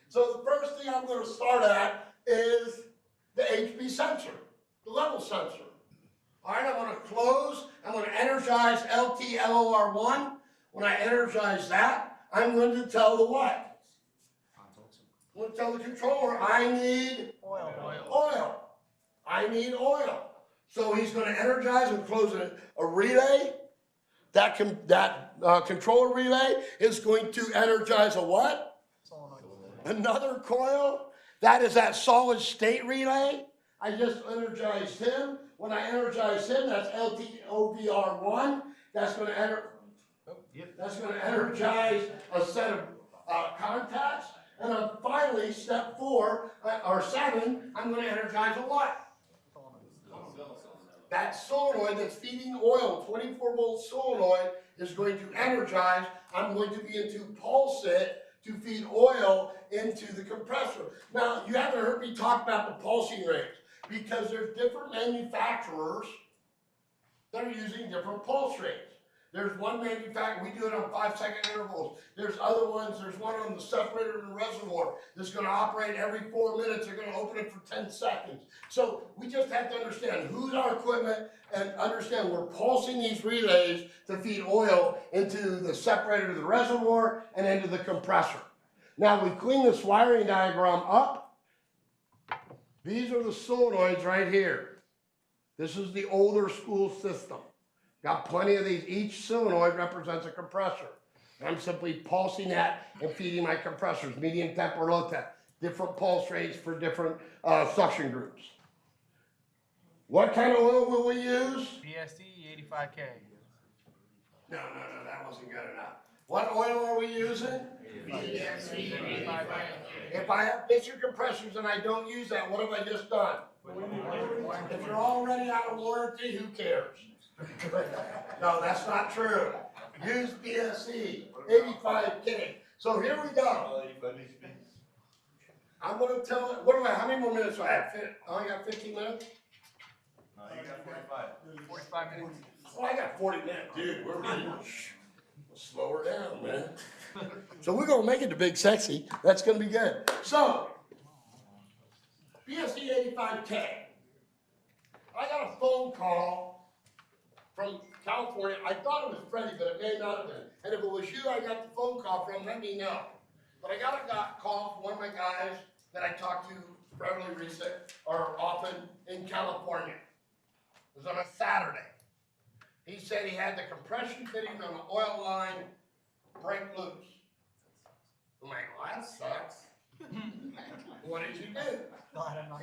So the first thing I'm gonna start at is the HB sensor, the level sensor. All right, I'm gonna close, I'm gonna energize LTLOR1. When I energize that, I'm going to tell the what? I'm gonna tell the controller, I need Oil. oil. I need oil. So he's gonna energize and close a relay. That controller relay is going to energize a what? Solenoid. Another coil. That is that solid state relay. I just energized him. When I energize him, that's LTOVR1. That's going to energize a set of contacts. And then finally, step 4 or 7, I'm going to energize a what? That solenoid that's feeding oil, 24-volt solenoid, is going to energize. I'm going to begin to pulse it to feed oil into the compressor. Now, you haven't heard me talk about the pulsing rates because there's different manufacturers that are using different pulse rates. There's one manufacturer, we do it on 5-second intervals. There's other ones, there's one on the separator and the reservoir that's gonna operate every 4 minutes. They're gonna open it for 10 seconds. So we just have to understand who's our equipment and understand we're pulsing these relays to feed oil into the separator to the reservoir and into the compressor. Now we clean this wiring diagram up. These are the solenoids right here. This is the older school system. Got plenty of these. Each solenoid represents a compressor. And I'm simply pulsing that and feeding my compressors, medium temp or low temp. Different pulse rates for different suction groups. What kind of oil will we use? BSD 85K. No, that wasn't good enough. What oil are we using? BSD 85K. If I have picture compressors and I don't use that, what have I just done? If you're already out of warranty, who cares? No, that's not true. Use BSE, 85K. So here we go. I'm gonna tell it, how many more minutes do I have? I only got 15 minutes? No, you got 45. 45 minutes. Oh, I got 40 minutes, dude. We're ready. Slow her down, man. So we're gonna make it to Big Sexy. That's gonna be good. So, BSE 85K. I got a phone call from California. I thought it was Freddie, but it may not have been. And if it was you I got the phone call from, let me know. But I got a call from one of my guys that I talk to fairly recent or often in California. It was on a Saturday. He said he had the compression fitting on the oil line break loose. I'm like, well, that sucks. What did you do?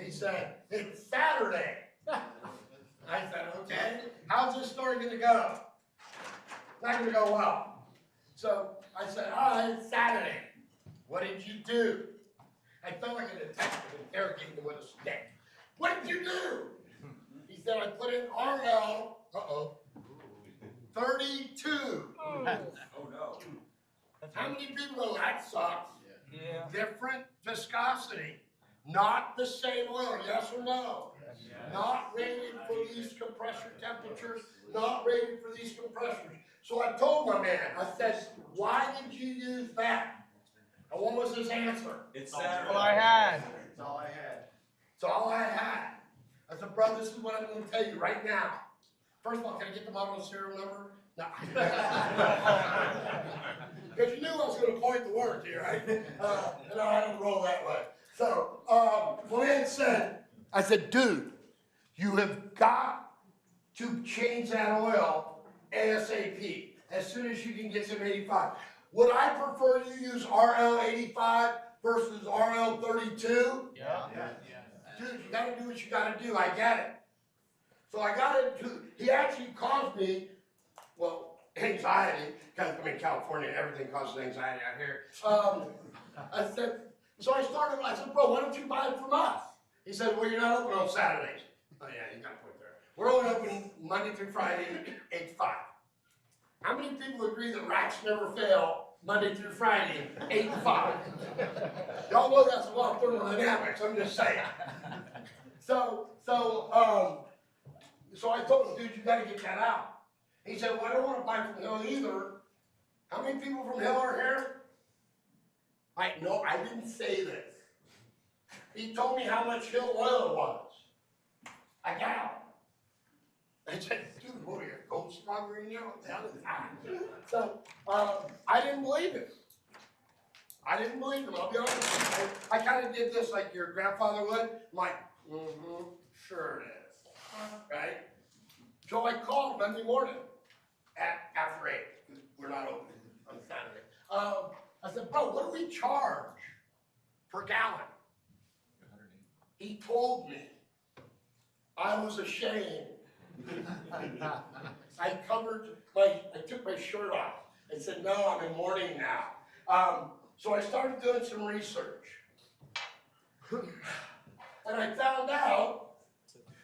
He said, it's Saturday. I said, okay, how's this story gonna go? Not gonna go well. So I said, all right, it's Saturday. What did you do? I felt like a detective interrogating him with a stick. What did you do? He said, I put in RL, 32. Oh, no. How many people know that sucks? Yeah. Different viscosity, not the same oil, yes or no? Not rated for these compressor temperatures, not rated for these compressors. So I told my man, I said, why did you use that? And what was his answer? It's Saturday. All I had. That's all I had. It's all I had. I said, bro, this is what I'm gonna tell you right now. First of all, can I get the model and serial number? No. Because you knew I was gonna point the word to you, right? No, I don't roll that way. So, my man said, I said, dude, you have got to change that oil ASAP, as soon as you can get some 85. Would I prefer you use RL 85 versus RL 32? Yeah. Dude, you gotta do what you gotta do, I get it. So I got into, he actually caused me, well, anxiety, because I'm in California and everything causes anxiety out here. I said, I said, bro, why don't you buy it from us? He said, well, you're not open on Saturdays. Oh yeah, you got a point there. We're only open Monday through Friday, 8 to 5. How many people agree that racks never fail Monday through Friday, 8 to 5? Y'all know that's a lot of thermodynamics, I'm just saying. So I told him, dude, you gotta get that out. He said, well, I don't wanna buy from Hill either. How many people from Hill are here? No, I didn't say this. He told me how much Hill oil was. A gallon. I said, dude, what are you, gold smuggler in there? What the hell is that? So, I didn't believe it. I didn't believe him, I'll be honest with you. I kind of did this like your grandfather would. I'm like, sure it is. Right? So I called Monday morning after 8. We're not open on Saturday. I said, bro, what do we charge per gallon? He told me. I was ashamed. I took my shirt off. I said, no, I'm in mourning now. So I started doing some research. And I found out,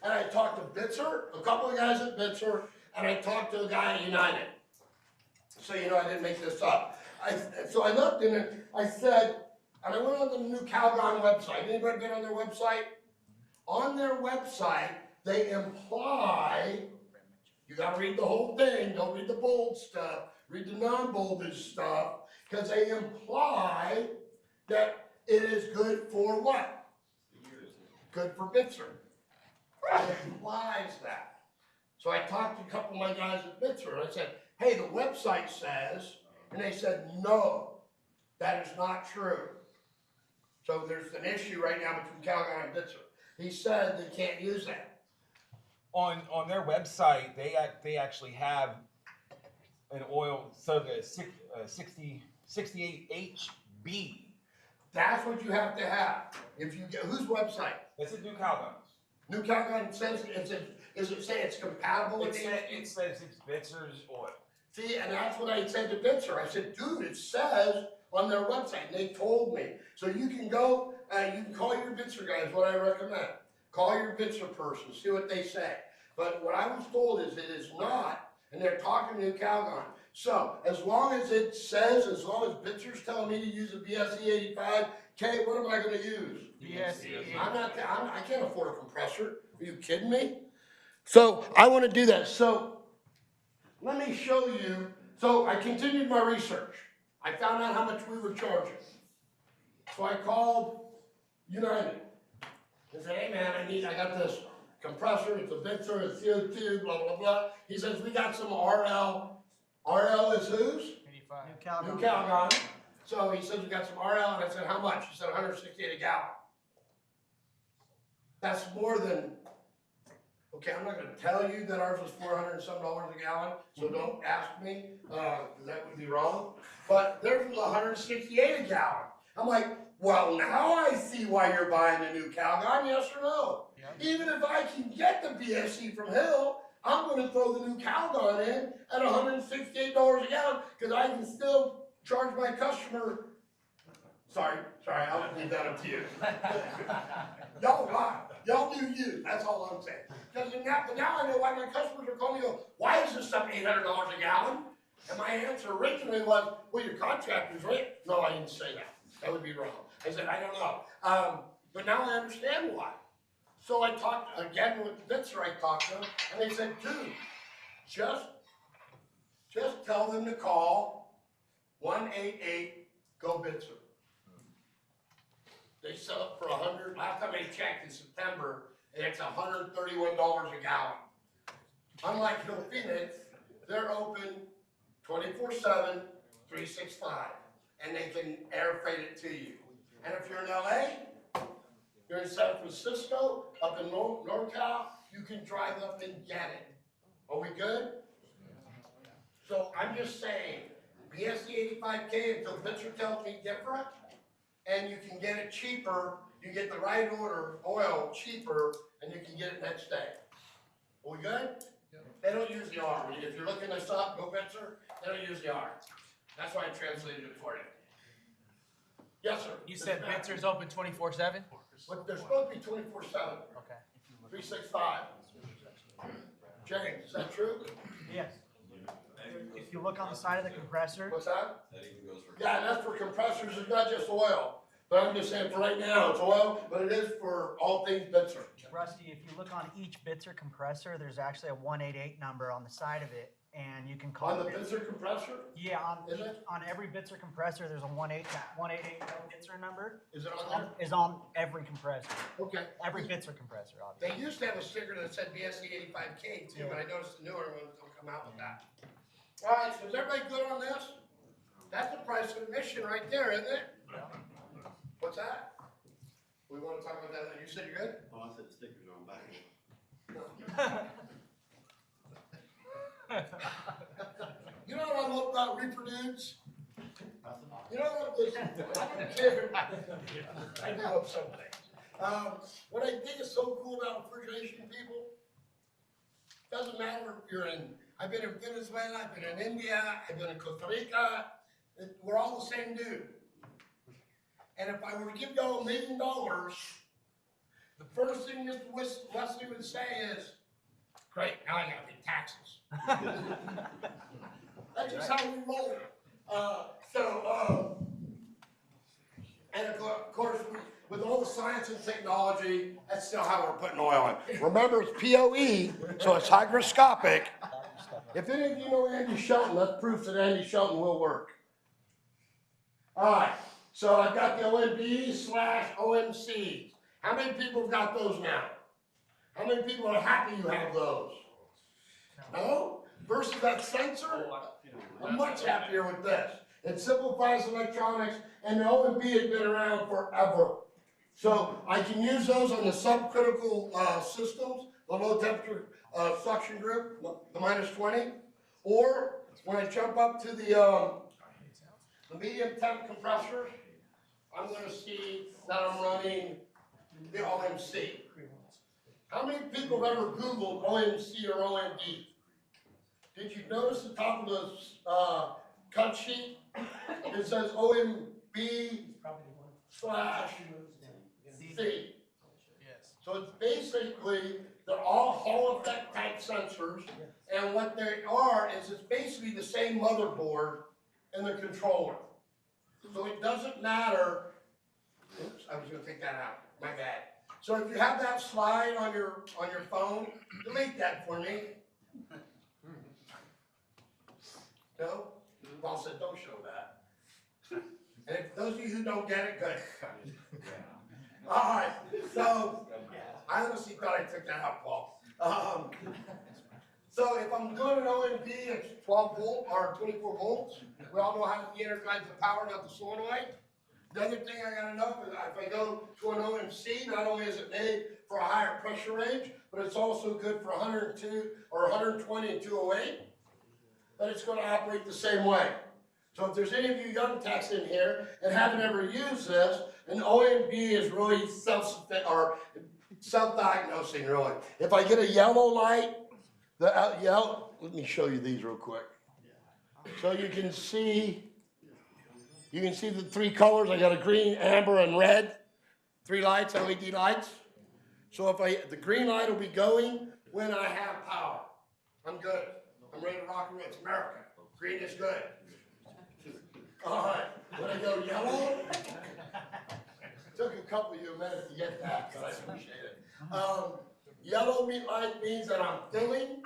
and I talked to Bitzer, a couple of guys at Bitzer, and I talked to a guy at United. so you know I didn't make this up. So I looked in it, I said, and I went on the new Calgon website. Anybody been on their website? On their website, they imply, you gotta read the whole thing, don't read the bold stuff, read the non-bolded stuff, because they imply that it is good for what? Good for Bitzer. It implies that. So I talked to a couple of my guys at Bitzer, and I said, hey, the website says, and they said, no, that is not true. So there's an issue right now between Calgon and Bitzer. He said they can't use that. On their website, they actually have an oil, so the 68HB. That's what you have to have. If you get, whose website? That's a New Calgon's. New Calgon says, does it say it's compatible with It says it's Bitzer's oil. See, and that's what I said to Bitzer. I said, dude, it says on their website, and they told me. So you can go, you can call your Bitzer guys, what I recommend. Call your Bitzer person, see what they say. But what I was told is it is not, and they're talking to New Calgon. So, as long as it says, as long as Bitzer's telling me to use a BSE 85K, what am I gonna use? BSE. I can't afford a compressor. Are you kidding me? So, I wanna do that. So, let me show you. So, I continued my research. I found out how much we were charging. So I called United. I said, hey man, I got this compressor, it's a Bitzer, it's CO2, blah, blah, blah. He says, we got some RL. RL is whose? 85. New Calgon. So he says, we got some RL, and I said, how much? He said, 168 a gallon. That's more than, okay, I'm not gonna tell you that ours was $400 and some a gallon, so don't ask me, that would be wrong. But theirs was 168 a gallon. I'm like, well, now I see why you're buying the New Calgon, yes or no? Yep. Even if I can get the BSC from Hill, I'm gonna throw the New Calgon in at $168 a gallon, because I can still charge my customer. Sorry, I'll leave that up to you. Y'all lie, y'all do you, that's all I'm saying. Because now I know why my customers are calling me, go, why is this stuff $800 a gallon? And my answer originally was, well, your contractor's right. No, I didn't say that. That would be wrong. I said, I don't know. But now I understand why. So I talked again with Bitzer, I talked to him, and they said, dude, just tell them to call 188-GO-BITZER. They sell it for $100. Last time I checked in September, it's $131 a gallon. Unlike Hillphoenix, they're open 24/7, 365, and they can air freight it to you. And if you're in LA, you're in San Francisco, up in NorCal, you can drive up and get it. Are we good? So I'm just saying, BSE 85K until Bitzer tells me different, and you can get it cheaper, you get the right order oil cheaper, and you can get it next day. Are we good? They don't use the R. If you're looking this up, go Bitzer, they don't use the R. That's why I translated it for you. Yes, sir. You said Bitzer's open 24/7? But they're supposed to be 24/7, Okay. 365. James, is that true? Yes. If you look on the side of the compressor, What's that? That even goes for. Yeah, and that's for compressors, it's not just oil. But I'm just saying for right now, it's oil, but it is for all things Bitzer. Rusty, if you look on each Bitzer compressor, there's actually a 188 number on the side of it, and you can call On the it. Bitzer compressor? Yeah, Is it? on every Bitzer compressor, there's a 188 Bitzer number. Is it on there? Is on every compressor, Okay. every Bitzer compressor, They obviously. used to have a sticker that said BSE 85K too, but I noticed the newer ones don't come out with that. All right, so is everybody good on this? That's the price of admission right there, isn't it? What's that? We want to talk about that. You said you're good? Oh, I said the stickers on back. You know what I love about reproduce? You know what this, I don't care. I do love some things. What I think is so cool about refrigeration people, doesn't matter if you're in, I've been in Venezuela, I've been in India, I've been in Costa Rica, we're all the same dude. And if I were to give y'all $1 million, the first thing that Wesley would say is, great, now I gotta pay taxes. That's just how we roll. And of course, with all the science and technology, that's still how we're putting oil in. Remember, it's POE, so it's hygroscopic. If any of you know Andy Shelton, that's proof that Andy Shelton will work. All right, so I've got the OMB/OMCs. How many people have got those now? How many people are happy you have those? No? Versus that sensor? I'm much happier with this. It simplifies electronics, and the OMB has been around forever. So I can use those on the subcritical systems, the low temperature suction group, the -20, or when I jump up to the medium temp compressors, I'm going to see that I'm running the OMC. How many people have ever Googled OMC or OMD? Did you notice the top of the cut sheet? It says OMB/C. Yes. So it's basically, they're all Hall effect type sensors, and what they are is it's basically the same motherboard in the controller. So it doesn't matter, oops, I was gonna take that out, my bad. So if you have that slide on your phone, delete that for me. No? Paul said, don't show that. And if those of you who don't get it, good. All right, so I honestly thought I took that out, Paul. So if I'm doing an OMD, it's 12 volt or 24 volts. We all know how to energize the power, not the solenoid. The other thing I gotta know is if I go to an OMC, not only is it made for a higher pressure range, but it's also good for 102 or 120 and 208. But it's gonna operate the same way. So if there's any of you young techs in here and haven't ever used this, an OMB is really self-diagnosing, really. If I get a yellow light, let me show you these real quick. So you can see the three colors. I got a green, amber, and red. 3 lights, LED lights. So the green light will be going when I have power. I'm good. I'm ready to rock and roll. It's America. Green is good. All right. When I go yellow, took a couple of you a minute to get that, but I appreciate it. Yellow light means that I'm filling.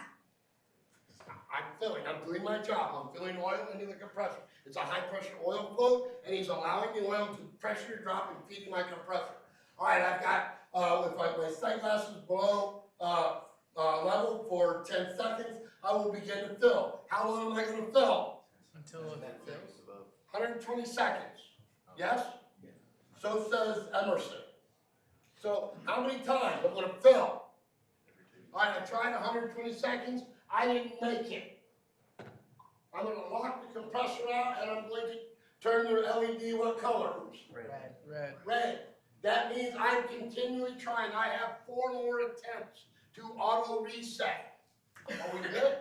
I'm doing my job. I'm filling oil into the compressor. It's a high pressure oil flow, and he's allowing the oil to pressure drop and feeding my compressor. All right, I've got, if my sight glass is below level for 10 seconds, I will begin to fill. How long am I going to fill? Until it fills. 120 seconds. Yes? So says Emerson. So how many times I'm going to fill? All right, I tried 120 seconds. I didn't make it. I'm going to lock the compressor out, and I'm going to turn the LED what color? Red. Red. That means I'm continually trying. I have 4 more attempts to auto reset. Are we good?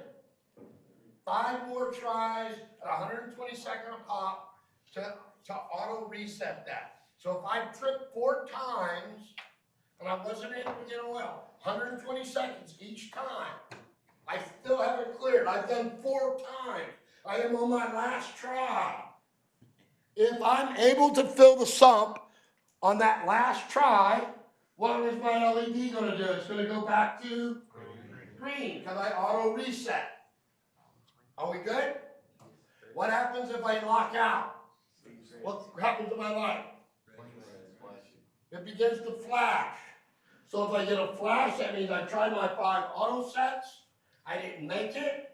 5 more tries at 120 second a pop to auto reset that. So if I tripped 4 times and I wasn't able to get oil, 120 seconds each time, I still haven't cleared. I've done 4 times. I am on my last try. If I'm able to fill the sump on that last try, what is my LED going to do? It's going to go back to green because I auto reset. Are we good? What happens if I lock out? What happens to my light? It begins to flash. So if I get a flash, that means I tried my 5 auto sets. I didn't make it.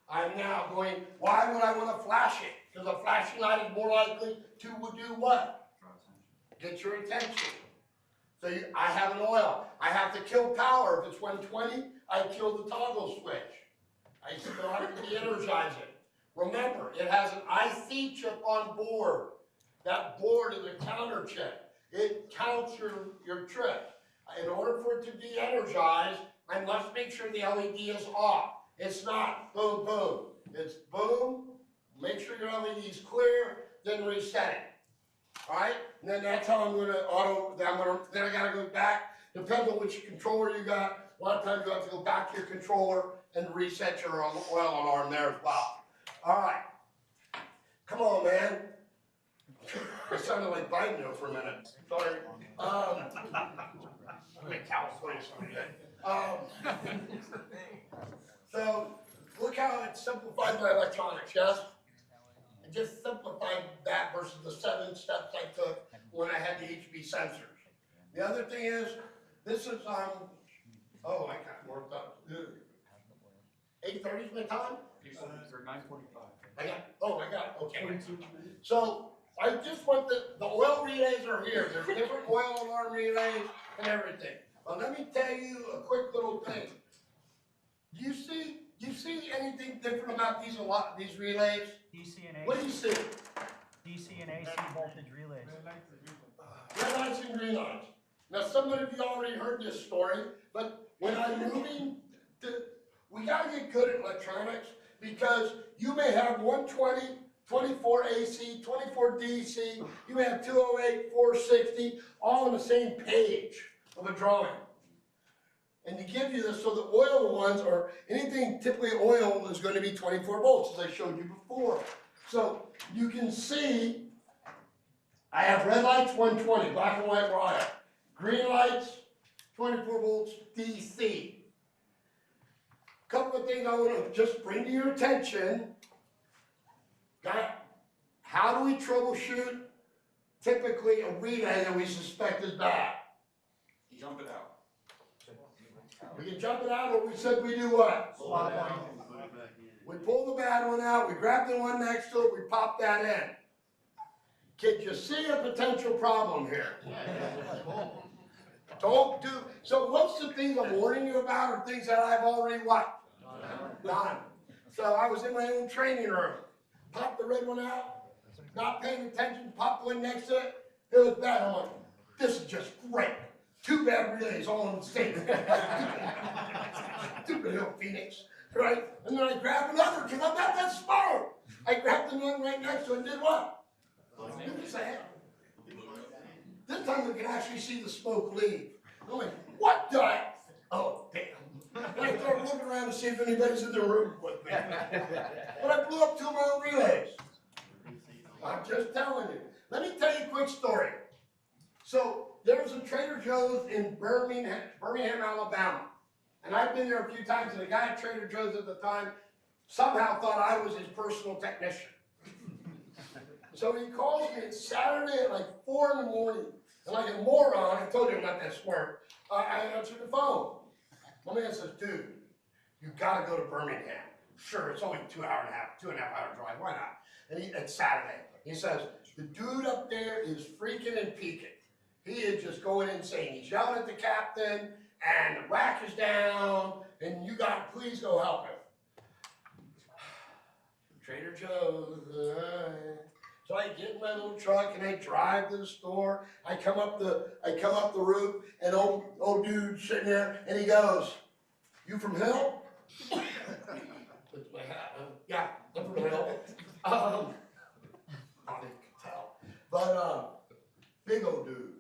I'm now going, why would I want to flash it? Because a flashing light is more likely to do what? Get your attention. So I have an oil. I have to kill power. If it's 120, I kill the toggle switch. I still have to de-energize it. Remember, it has an IC chip on board. That board is a counter chip. It counts your trip. In order for it to de-energize, I must make sure the LED is off. It's not boom, boom. It's boom, make sure your LED is clear, then reset it. All right? And then that's how I'm going to auto, then I got to go back. Depends on which controller you got. A lot of times you have to go back to your controller and reset your oil alarm there as well. All right. Come on, man. I sounded like Biden there for a minute. Sorry. I'm in California someday. So, look how it simplified my electronics, yes? It just simplified that versus the 7 steps I took when I had the HB sensors. The other thing is, this is, oh, I got worked up. 8:30 is my time? For 9:45. I got it, okay. So, I just want the oil relays are here. There's different oil alarm relays and everything. But let me tell you a quick little thing. Do you see anything different about these relays? DC and What do you see? DC and AC voltage relays. Red lights and green lights. Now, some of you already heard this story, but when I'm moving, we gotta get good at electronics because you may have 120, 24 AC, 24 DC, you may have 208, 460, all on the same page of a drawing. And to give you this, so the oil ones or anything typically oil is going to be 24 volts, as I showed you before. So you can see I have red lights 120, black and white wire. Green lights, 24 volts DC. Couple of things I want to just bring to your attention. How do we troubleshoot typically a relay that we suspect is bad? Jump it out. We can jump it out, or we simply do what? We pull the bad one out, we grab the one next to it, we pop that in. Can you see a potential problem here? Don't do, so what's the things I'm warning you about are things that I've already what? Done. So I was in my own training room, popped the red one out, not paying attention, popped the one next to it, it was bad. I'm like, this is just great. 2 bad relays all in the same. Stupid Hillphoenix, right? And then I grabbed another because I'm not that smart. I grabbed the one right next to it and did what? Did the same. This time we can actually see the smoke leave. I'm like, what the? Oh, damn. And I started looking around to see if anybody's in the room with me. But I blew up 2 of my own relays. I'm just telling you. Let me tell you a quick story. So, there was a Trader Joe's in Birmingham, Alabama. And I've been there a few times, and the guy at Trader Joe's at the time somehow thought I was his personal technician. So he calls me, it's Saturday at like 4 in the morning. And like a moron, I told you I'm not that smart, I answered the phone. My man says, dude, you gotta go to Birmingham. Sure, it's only 2.5 hour drive, why not? And it's Saturday. He says, the dude up there is freaking and peaking. He is just going insane. He's yelling at the captain, and the rack is down, and you gotta please go help him. Trader Joe's, So I get in my little truck and I drive to the store. I come up the roof, and old dude sitting there, and he goes, "You from Hill?" Puts my hat on. Yeah, I'm from Hill. I didn't tell, but big old dude.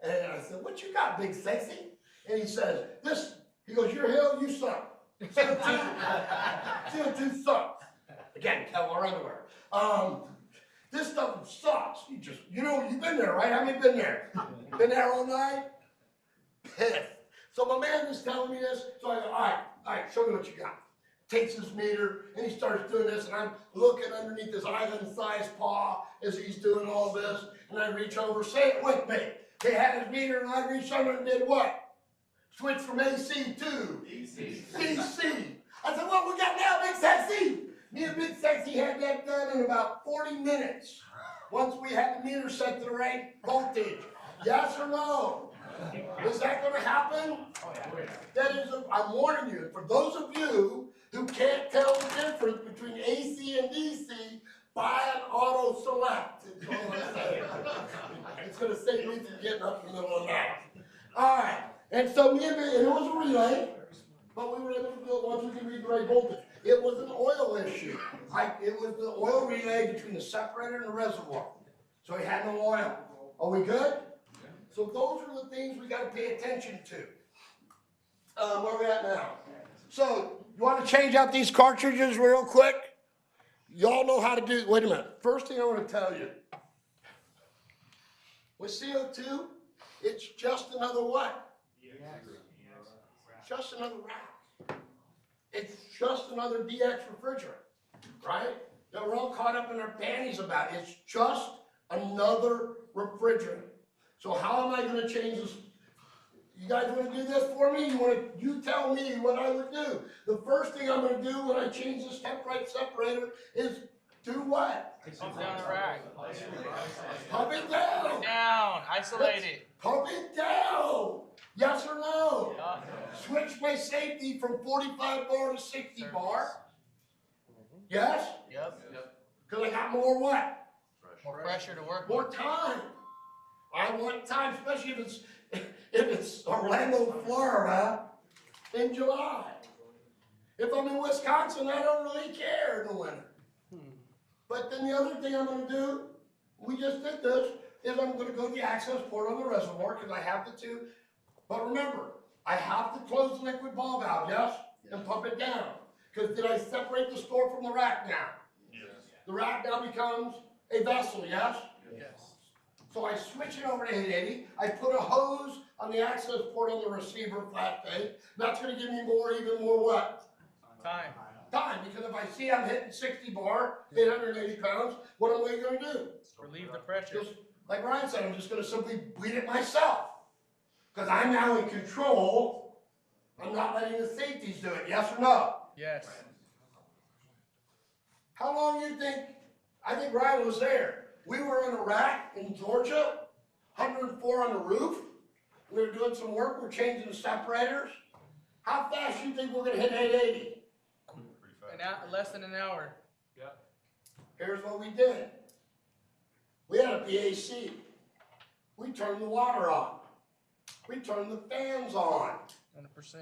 And I said, "What you got, big sexy?" And he says, he goes, "You're Hill, you suck. CO2 sucks." Again, Kevlar underwear. This stuff sucks. You've been there, right? How many been there? Been there all night? Pissed. So my man is telling me this, so I go, all right, show me what you got. Takes his meter, and he starts doing this, and I'm looking underneath his island-sized paw as he's doing all this, and I reach over, say it with me. He had his meter, and I reached under and did what? Switch from AC to DC. I said, what we got now, Big Sexy? Me and Big Sexy had that done in about 40 minutes. Once we had the meter set to the right voltage. Yes or no? Is that going to happen? That is, I'm warning you, for those of you who can't tell the difference between AC and DC, buy an auto select. It's all I'm saying. It's going to save me from getting up in the middle of the night. All right. And so and it was a relay, but we were able to do it once we could read the right voltage. It was an oil issue. It was the oil relay between the separator and the reservoir. So he had no oil. Are we good? So those are the things we got to pay attention to. Where are we at now? So you want to change out these cartridges real quick? y'all know how to do, wait a minute, first thing I wanna tell you. With CO2, it's just another what? Just another rack. It's just another DX refrigerant, right? That we're all caught up in our panties about. It's just another refrigerant. So how am I gonna change this? You guys wanna do this for me? You tell me what I would do. The first thing I'm gonna do when I change this temp right separator is do what? Pump down the rack. Pump it down. Down. Isolate it. Pump it down. Yes or no? Yeah. Switch my safety from 45 bar to 60 bar. Yes? Yep. Because I got more what? More pressure to work More with. time. I want time, especially if it's Orlando, Florida in July. If I'm in Wisconsin, I don't really care in the winter. But then the other thing I'm gonna do, we just did this, is I'm gonna go to the access port on the reservoir, because I have the two. But remember, I have to close the liquid ball valve, yes? And pump it down. Because did I separate the store from the rack now? Yes. The rack now becomes a vessel, yes? Yes. So I switch it over to 880, I put a hose on the access port on the receiver flat tank. That's gonna give me even more what? Time. Time, because if I see I'm hitting 60 bar, 880 pounds, what am I gonna do? Relieve the pressure. Just, like Ryan said, I'm just gonna simply bleed it myself. Because I'm now in control, I'm not letting the safeties do it, yes or no? Yes. How long you think, I think Ryan was there. We were in a rack in Georgia, 104 on the roof. We were doing some work, we're changing the separators. How fast you think we're gonna hit 880? Less than an hour. Here's what we did. We had a PAC. We turned the water on. We turned the fans on. 100%.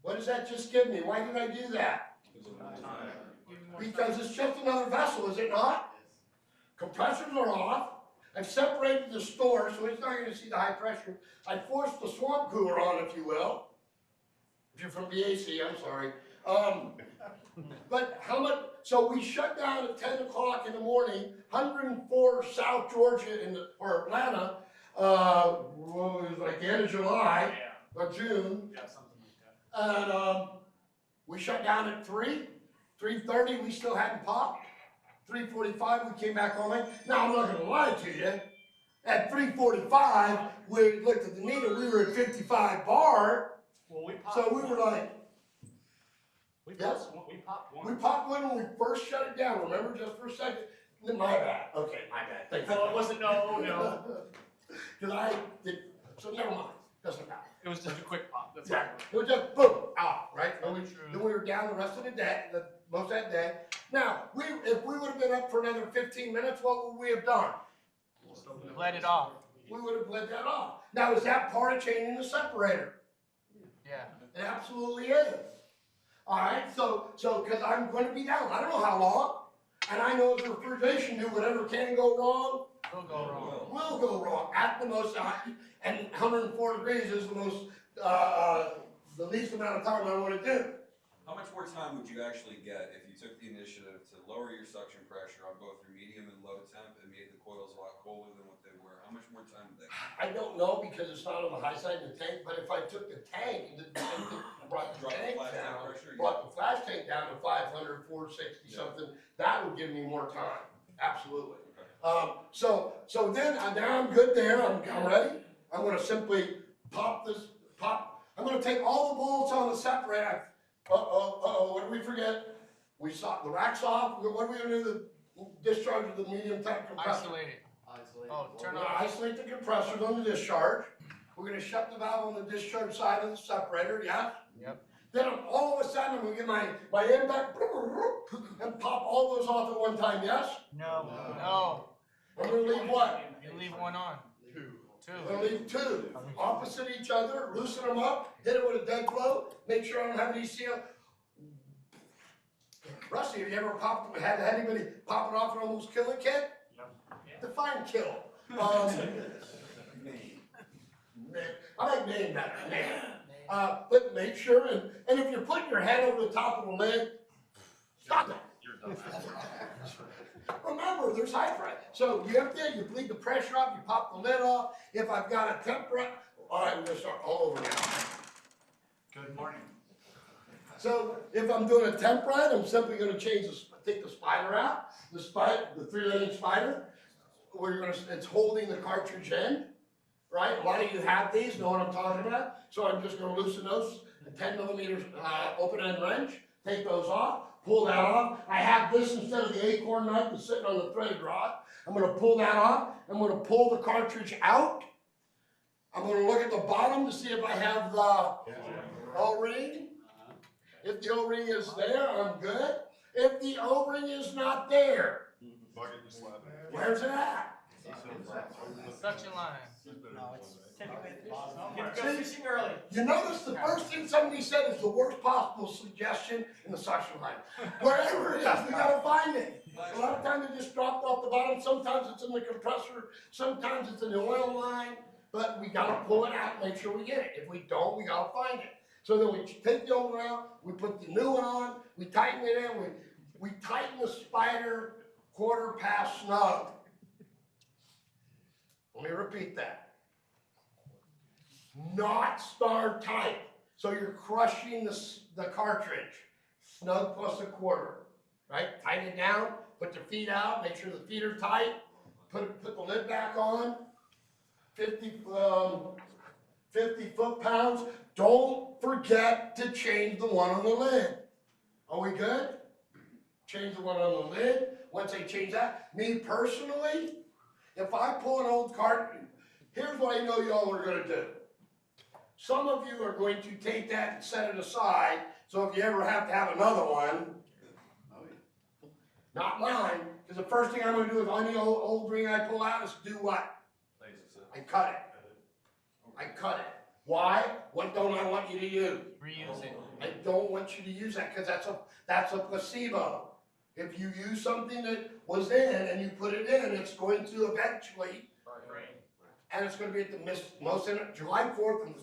What does that just give me? Why did I do that? Because it's just another vessel, is it not? Compressors are off. I've separated the store, so it's not gonna see the high pressure. I forced the swamp cooler on, if you will. If you're from BAC, I'm sorry. But how much, so we shut down at 10 o'clock in the morning, 104 South Georgia or Atlanta, it was like the end of July or June. Yeah, something like that. And we shut down at 3:30, we still hadn't popped. 3:45, we came back online. Now, I'm not gonna lie to you. At 3:45, we looked at the meter, we were at 55 bar. Well, we popped. So we were like, Yes. we popped one when we first shut it down, remember, just for a second? My bad, okay, my bad. Thank you. Well, it wasn't, no. Because I did, so never mind, doesn't matter. It was just a quick pop, that's Yeah, all. it was just boom, out, right? Totally Then true. we were down the rest of the day, most of that day. Now, if we would have been up for another 15 minutes, what would we have done? Let it off. We would have bled that off. Now, is that part of changing the separator? Yeah. It absolutely is. All right, so because I'm going to be down, I don't know how long, and I know as a refrigeration do whatever can go wrong, Will go wrong. will go wrong at the most, and 104 degrees is the most, the least amount of time I want to do. How much more time would you actually get if you took the initiative to lower your suction pressure on both your medium and low temp and made the coils a lot colder than what they were? How much more time would that give? I don't know because it's not on the high side of the tank, but if I took the tank and brought the Drop the tank flash tank down, pressure, yeah. brought the flash tank down to 500, 460 something, that would give me more time, absolutely. So then, now I'm good there, I'm ready. I'm gonna simply I'm gonna take all the bolts on the separator. What did we forget? We saw, the rack's off, what are we gonna do, the discharge of the medium temp compressor? Isolate it. Oh, We're turn gonna off. isolate the compressors on the discharge. We're gonna shut the valve on the discharge side of the separator, yeah? Yep. Then all of a sudden, I'm gonna get my impact and pop all those off at one time, yes? No. No. I'm gonna leave what? You leave one on. I'm gonna leave two, opposite each other, loosen them up, hit it with a dead flow, make sure I don't have any seal. Rusty, have you ever had anybody pop it off and almost kill a kid? Define kill. I like name better, man. But make sure, and if you're putting your head over the top of the lid, stop it. Remember, there's high pressure. So you empty it, you bleed the pressure off, you pop the lid off. If I've got a temperature, all right, we're gonna start all over now. Good morning. So if I'm doing a temp ride, I'm simply gonna take the spider out, the 3-lane spider. It's holding the cartridge in, right? A lot of you have these, know what I'm talking about. So I'm just gonna loosen those, 10 millimeters open end wrench, take those off, pull that off. I have this instead of the acorn nut that's sitting on the threaded rod. I'm gonna pull that off. I'm gonna pull the cartridge out. I'm gonna look at the bottom to see if I have the O-ring. If the O-ring is there, I'm good. If the O-ring is not there, where's it at? Suction line. Go fishing early. You notice the first thing somebody said is the worst possible suggestion in the suction line. Wherever it is, we gotta find it. A lot of times it just dropped off the bottom, sometimes it's in the compressor, sometimes it's in the oil line, but we gotta pull it out and make sure we get it. If we don't, we gotta find it. So then we take the old one out, we put the new one on, we tighten it in, we tighten the spider quarter pass snug. Let me repeat that. Not star tight. So you're crushing the cartridge. Snug plus a quarter, right? Tighten it down, put the feet out, make sure the feet are tight, put the lid back on, 50 foot-pounds. Don't forget to change the one on the lid. Are we good? Change the one on the lid. Once I change that, me personally, if I pull an old cartridge, here's what I know y'all are gonna do. Some of you are going to take that and set it aside, so if you ever have to have another one, not mine, because the first thing I'm gonna do with any old ring I pull out is do what? I cut it. I cut it. Why? What don't I want you to use? Reuse it. I don't want you to use that because that's a placebo. If you use something that was in and you put it in, it's going to eventually, and it's going to be at the most in it. July 4th, when the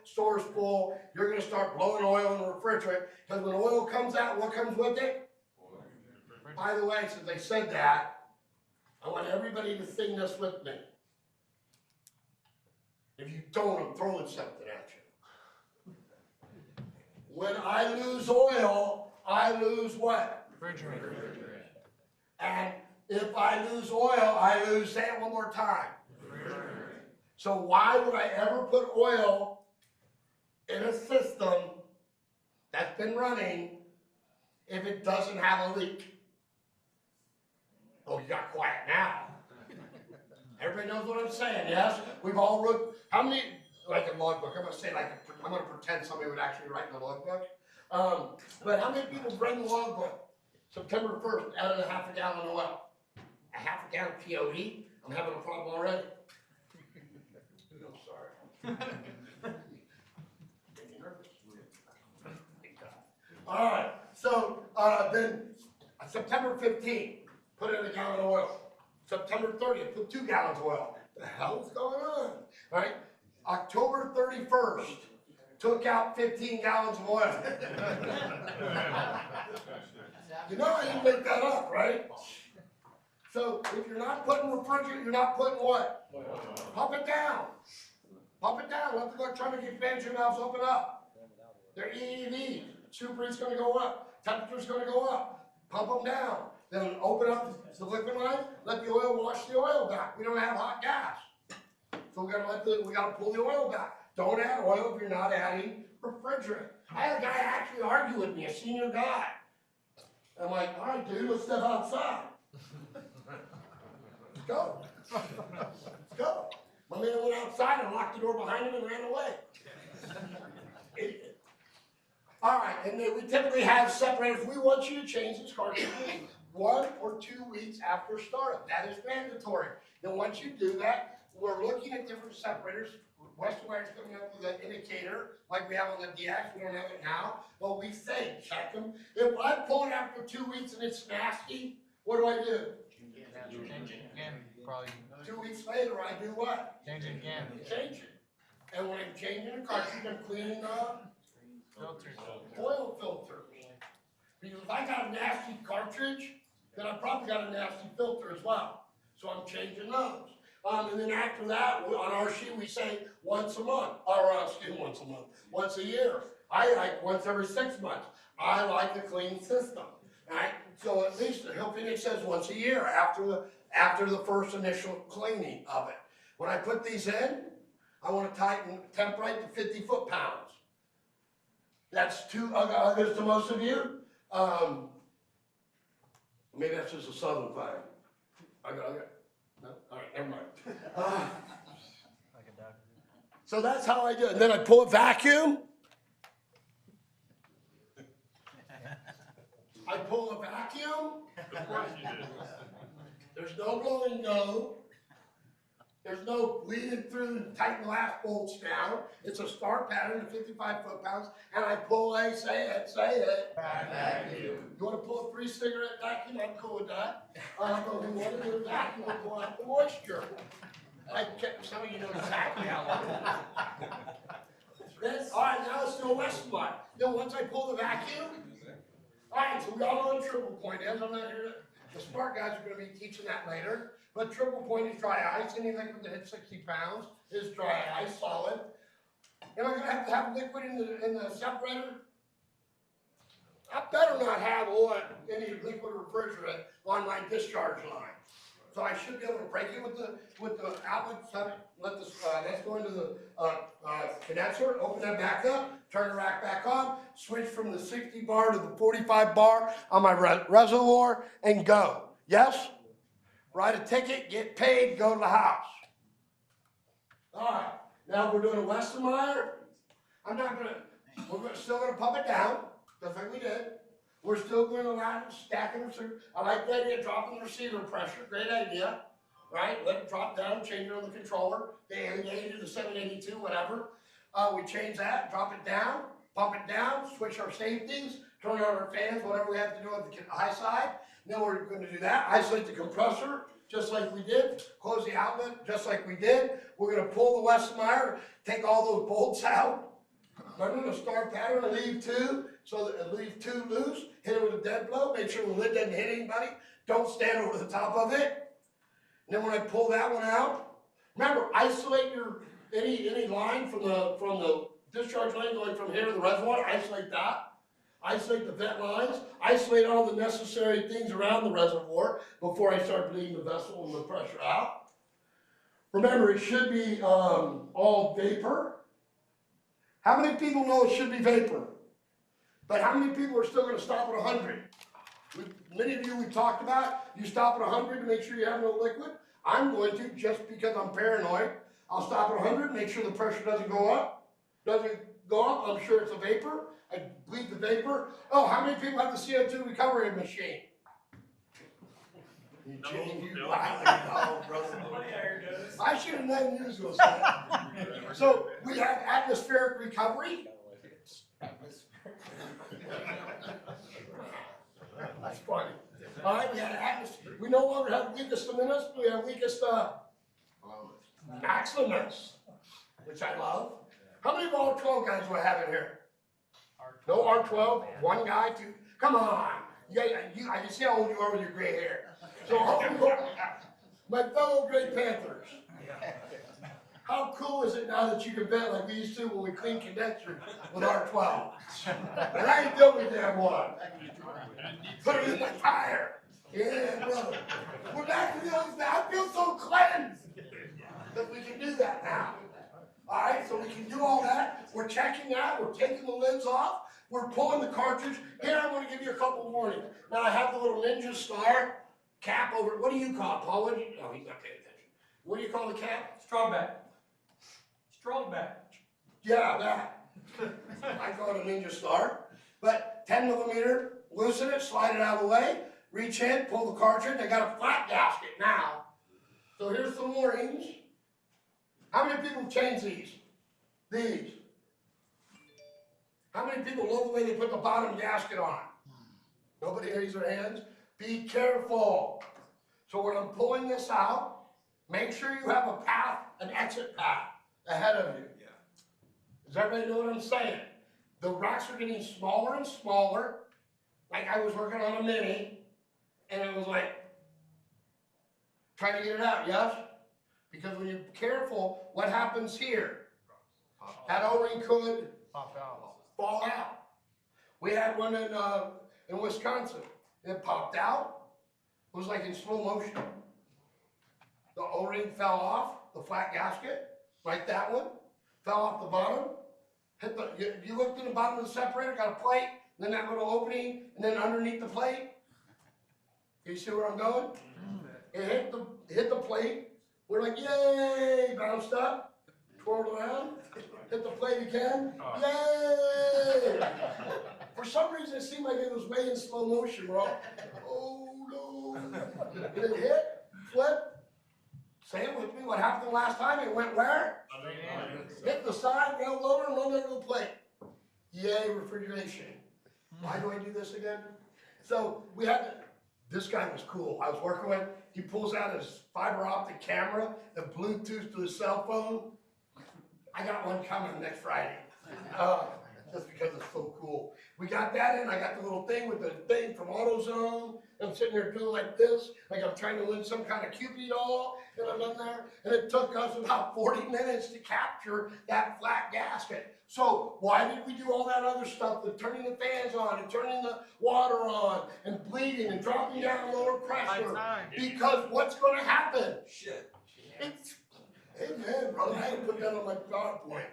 store is full, you're going to start blowing oil in the refrigerator because when oil comes out, what comes with it? By the way, since I said that, I want everybody to sing this with me. If you don't, I'm throwing something at you. When I lose oil, I lose what? Refrigerator. And if I lose oil, I lose, say it one more time. So why would I ever put oil in a system that's been running if it doesn't have a leak? Oh, you got quiet now. Everybody knows what I'm saying, yes? We've all wrote, how many, like a logbook, I'm gonna pretend somebody would actually write in the logbook. But how many people read the logbook? September 1st, added a half a gallon of oil. A half a gallon POE? I'm having a problem already. I'm sorry. Getting nervous. All right, so then September 15th, put in a gallon of oil. September 30th, put 2 gallons of oil. The hell's going on? All right, October 31st, took out 15 gallons of oil. You know I didn't make that up, right? So if you're not putting refrigerant, you're not putting what? Pump it down. Pump it down. Let the electronic expansion valves open up. They're EEVs. Superheat's going to go up. Temperature's going to go up. Pump them down. Then open up the liquid line. Let the oil wash the oil back. We don't have hot gas, so we gotta pull the oil back. Don't add oil if you're not adding refrigerant. I had a guy actually argue with me, a senior guy. I'm like, all right, dude, let's step outside. Let's go. Let's go. My man went outside and locked the door behind him and ran away. Idiot. All right, and then we typically have separators. We want you to change this cartridge 1 or 2 weeks after startup. That is mandatory. Then once you do that, we're looking at different separators. Western Wire's coming up with an indicator like we have on the DX. We don't have it now. But we say, check them. If I pull it after 2 weeks and it's nasty, what do I do? Change it again, probably. 2 weeks later, I do what? Change it again. Change it. And when I'm changing the cartridge, I'm cleaning the Filters. oil filters. Because if I got a nasty cartridge, then I probably got a nasty filter as well. So I'm changing those. And then after that, on our sheet, we say once a month, or excuse me, once a month, once a year. I like once every 6 months. I like a clean system, right? So at least the Hillphoenix says once a year after the first initial cleaning of it. When I put these in, I want to tighten temp right to 50 foot-pounds. That's too others to most of you. Maybe that's just a southern thing. No? All right, never mind. So that's how I do it. And then I pull a vacuum. I pull a vacuum. Of course you did. There's no blow and go. There's no bleeding through and tighten the last bolts down. It's a star pattern of 55 foot-pounds. And I pull a, say it. Vacuum. You want to pull a 3-cigarette vacuum? I'm cool with that. But we want to do a vacuum and pull out the moisture. Some of you know exactly how long. All right, now let's do a west one. Then once I pull the vacuum, all right, so we all know what triple point is. I'm not here the smart guys are going to be teaching that later. But triple point is dry ice. Any liquid that hits 60 pounds is dry ice, solid. Am I going to have liquid in the separator? I better not have any liquid refrigerant on my discharge line. So I should be able to break it with the outlet. Let's go into the condenser, open that back up, turn the rack back on, switch from the 60 bar to the 45 bar on my reservoir, and go. Yes? Write a ticket, get paid, go to the house. All right, now we're doing a Westermeyer. We're still gonna pump it down, just like we did. We're still going to allow it stacking the, I like the idea of dropping the receiver pressure, great idea, right? Let it drop down, change it on the controller, the 880 to the 782, whatever. We change that, drop it down, pump it down, switch our safeties, turn on our fans, whatever we have to do on the high side. Then we're going to do that, isolate the compressor, just like we did, close the outlet, just like we did. We're going to pull the Westermeyer, take all those bolts out, run in a star pattern, leave two, so that leave two loose, hit it with a dead blow, make sure the lid doesn't hit anybody, don't stand over the top of it. And then when I pull that one out, remember, isolate your any line from the discharge line going from here to the reservoir, isolate that. Isolate the vent lines, isolate all the necessary things around the reservoir before I start bleeding the vessel and the pressure out. Remember, it should be all vapor. How many people know it should be vapor? But how many people are still going to stop at 100? Many of you we talked about, you stop at 100 to make sure you have no liquid. I'm going to, just because I'm paranoid, I'll stop at 100, make sure the pressure doesn't go up. Doesn't go up, I'm sure it's a vapor. I bleed the vapor. Oh, how many people have the CO2 recovery machine? I should have known you was going to say that. So we have atmospheric recovery. That's funny. All right, we had atmosphere. We no longer have weakest luminous, we have weakest maximus, which I love. How many of all 12 guys do I have in here? No R12, one guy, two. Come on. I can see how old you are with your gray hair. So, my fellow Gray Panthers, how cool is it now that you can vent like we used to when we cleaned condensers with R12? And I ain't doing the damn one. Put it in the tire. Yeah, brother. We're back to the old days. I feel so cleansed that we can do that now. All right, so we can do all that. We're checking that. We're taking the lids off. We're pulling the cartridge. Here, I'm going to give you a couple of warnings. Now, I have the little Ninja Star cap over it. What do you call it, Paul? Oh, he's not paying attention. What do you call the cap? Strong back. Strong back. Yeah, that. I call it a Ninja Star. But 10 millimeter, loosen it, slide it out of the way, reach in, pull the cartridge. I got a flat gasket now. So here's some warnings. How many people change these? These. How many people love the way they put the bottom gasket on? Nobody raised their hands? Be careful. So when I'm pulling this out, make sure you have a path, an exit path ahead of you. Yeah. Does everybody know what I'm saying? The racks are getting smaller and smaller. like I was working on a Mini, and it was like, trying to get it out, yes? Because when you're careful, what happens here? That O-ring could Pop out. fall out. We had one in Wisconsin. It popped out. It was like in slow motion. The O-ring fell off, the flat gasket, like that one, fell off the bottom. Hit the, you looked at the bottom of the separator, got a plate, then that little opening, and then underneath the plate. You see where I'm going? It hit the plate. We're like, yay! Bounced up, twirled around, hit the plate again, yay! For some reason, it seemed like it was way in slow motion. We're all, oh no! And it hit, flipped. Say it with me. What happened the last time? It went where? Hit the side, rolled over, and rolled over the plate. Yay, refrigeration. Why do I do this again? So we had, this guy was cool. I was working with, he pulls out his fiber optic camera and Bluetooth to his cell phone. I got one coming next Friday. Just because it's so cool. We got that in, I got the little thing with the thing from AutoZone. I'm sitting there doing like this, like I'm trying to win some kind of Cupid doll, and I'm in there, and it took us about 40 minutes to capture that flat gasket. So why did we do all that other stuff, the turning the fans on, and turning the water on, and bleeding, and dropping down lower pressure? Because what's gonna happen? Shit. It's, amen, brother, I had to put that on my PowerPoint.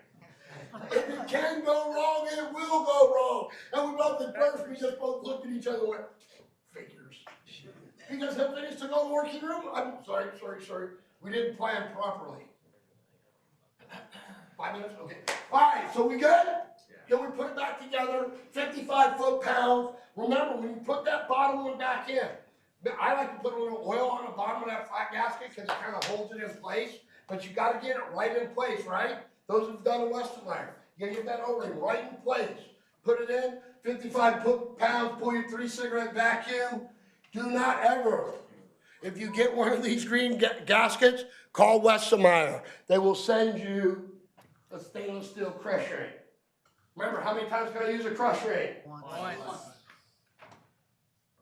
If it can go wrong, it will go wrong. And we both at first, we just both looked at each other and went, figures. Because Hillphoenix took all the working room. I'm sorry. We didn't plan properly. 5 minutes? Okay. All right, so we good? Then we put it back together, 55 foot-pounds. Remember, when you put that bottom one back in, I like to put a little oil on the bottom of that flat gasket because it kind of holds it in place. But you got to get it right in place, right? Those who've done a Westermeyer, you gotta get that O-ring right in place. Put it in, 55 pounds, pull your 3-cigarette vacuum. Do not ever, if you get one of these green gaskets, call Westermeyer. They will send you a stainless steel crush ring. Remember, how many times can I use a crush ring? Once.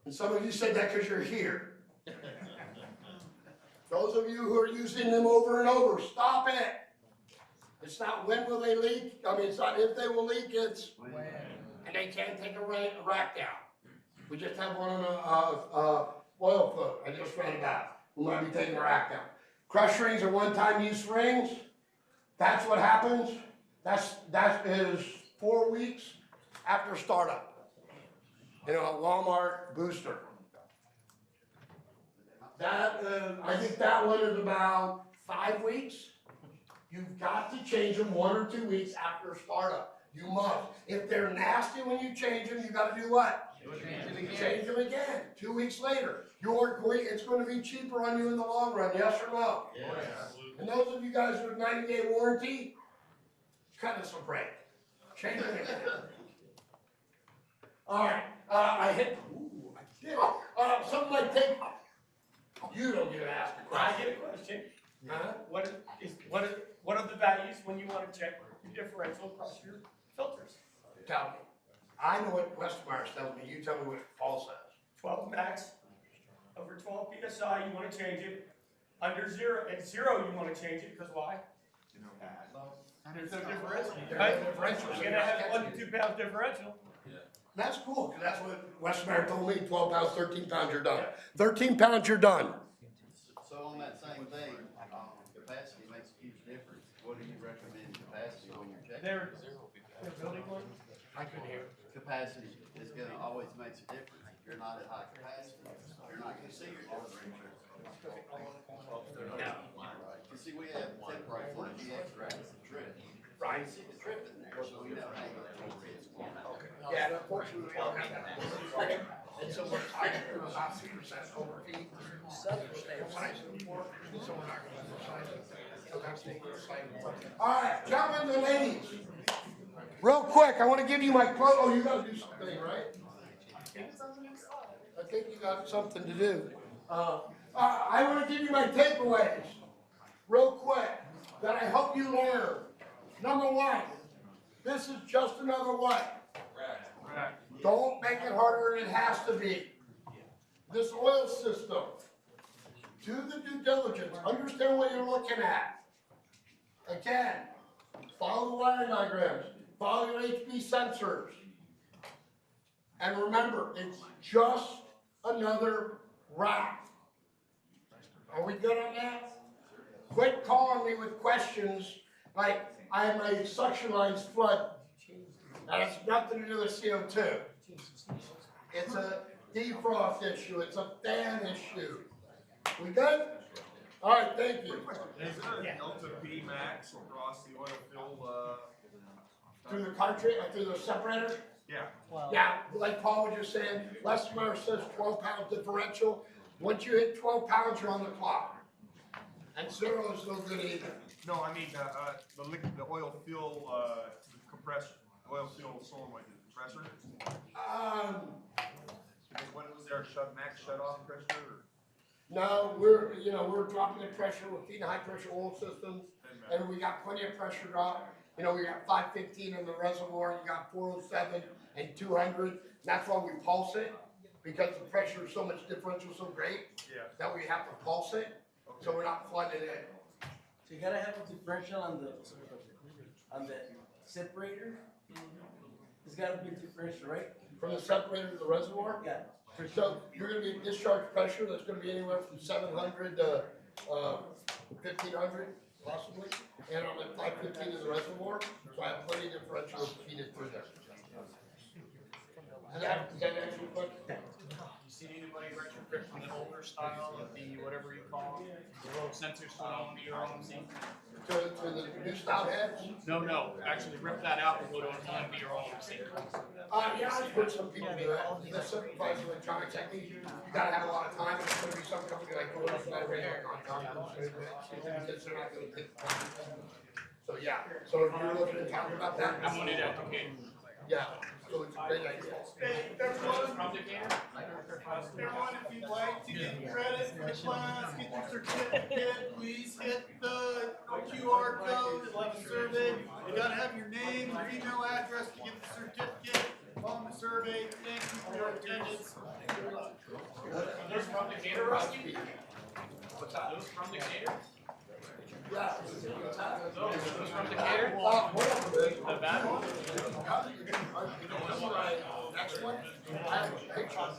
And some of you said that because you're here. Those of you who are using them over and over, stop it. It's not when will they leak. I mean, it's not if they will leak, it's when. And they can't take a rack down. We just have one on a oil float. I just read about. We might be taking a rack down. Crush rings are one-time use rings. That's what happens. That is 4 weeks after startup. You know, a Walmart booster. That I think that one is about 5 weeks. You've got to change them 1 or 2 weeks after startup. You must. If they're nasty when you change them, you got to do what? Change them again. 2 weeks later. It's going to be cheaper on you in the long run, yes or no? Yes. And those of you guys with 90-day warranty, cut us a break. Change them again. All right. I did. Something like take. You don't get asked a question. I get a question. What are the values when you want to check your differential across your filters? Tell me. I know what Westermeyer tells me. You tell me what Paul says. 12 max, over 12 psi, you want to change it. Under 0, at 0, you want to change it, because why? There's no differential. Right? You're going to have 1 to 2 pounds differential. That's cool, because that's what Westermeyer told me. 12 pounds, 13 pounds, you're done. 13 pounds, you're done. So on that same thing, capacity makes a huge difference. What do you recommend capacity when you're checking? They're building one. I could hear. Capacity is gonna always makes a difference. If you're not at high capacity, you're not gonna see your difference. You see, we have temporary flow GX racks that trip. Right. You see the trip in there, so we know, hey, it's going. Yeah, unfortunately, we don't have that. And so we're tied to about 2% overheat. All right, gentlemen and ladies. Real quick, I want to give you my quote. Oh, you got to do something, right? I think you got something to do. I want to give you my takeaways, real quick, that I hope you learn. Number 1, this is just another what? Don't make it harder than it has to be. This oil system, do the due diligence, understand what you're looking at. Again, follow the wiring diagrams, follow your HV sensors. And remember, it's just another rack. Are we good on that? Quit calling me with questions like, I have my suction lines flood. That has nothing to do with CO2. It's a defrost issue, it's a fan issue. We good? All right, thank you. Is there a Delta P max across the oil fill, Through the country, through the separator? yeah. Yeah, like Paul was just saying, Lestimer says 12-pound differential. Once you hit 12 pounds, you're on the clock. And zero is no good either. No, I mean, the oil fill, compressor, oil fill solenoid compressor. When was there a max shut off pressure or? No, we're dropping the pressure, we're feeding high pressure oil systems, and we got plenty of pressure drop. We got 515 in the reservoir, you got 407 and 200. That's why we pulse it, because the pressure is so much differential, so great, that we have to pulse it, so we're not flooding it. So you gotta have a differential on the separator. It's gotta be differential, right? From the separator to the reservoir? Yeah. So you're gonna be discharge pressure, that's gonna be anywhere from 700 to 1500 possibly. And on the 515 in the reservoir, so I have plenty of differential to feed it through there. Does that answer your question? You seen anybody retrofit from the older style of the whatever you call them, the little sensors to onto your own thing? To the new style heads? No, actually rip that out and go to onto your own thing. Yeah, I've heard some people do that. The supervised electronic technique, you gotta have a lot of time. It's gonna be some company like Gold's gonna rate it on top of it. Because they're not gonna get. So yeah, so if you're looking to talk about that. I'm on it at the game. Yeah, so it's a great idea. Hey, everyone, if you'd like to get credit for the class, get your certificate, please hit the QR code on the survey. You gotta have your name, your email address to get the certificate on the survey. Thank you for your attendance. Those from Decatur, Rusty? What's that? Those from Decatur? Yeah. Those from Decatur? The bad one? Next one, I have a picture.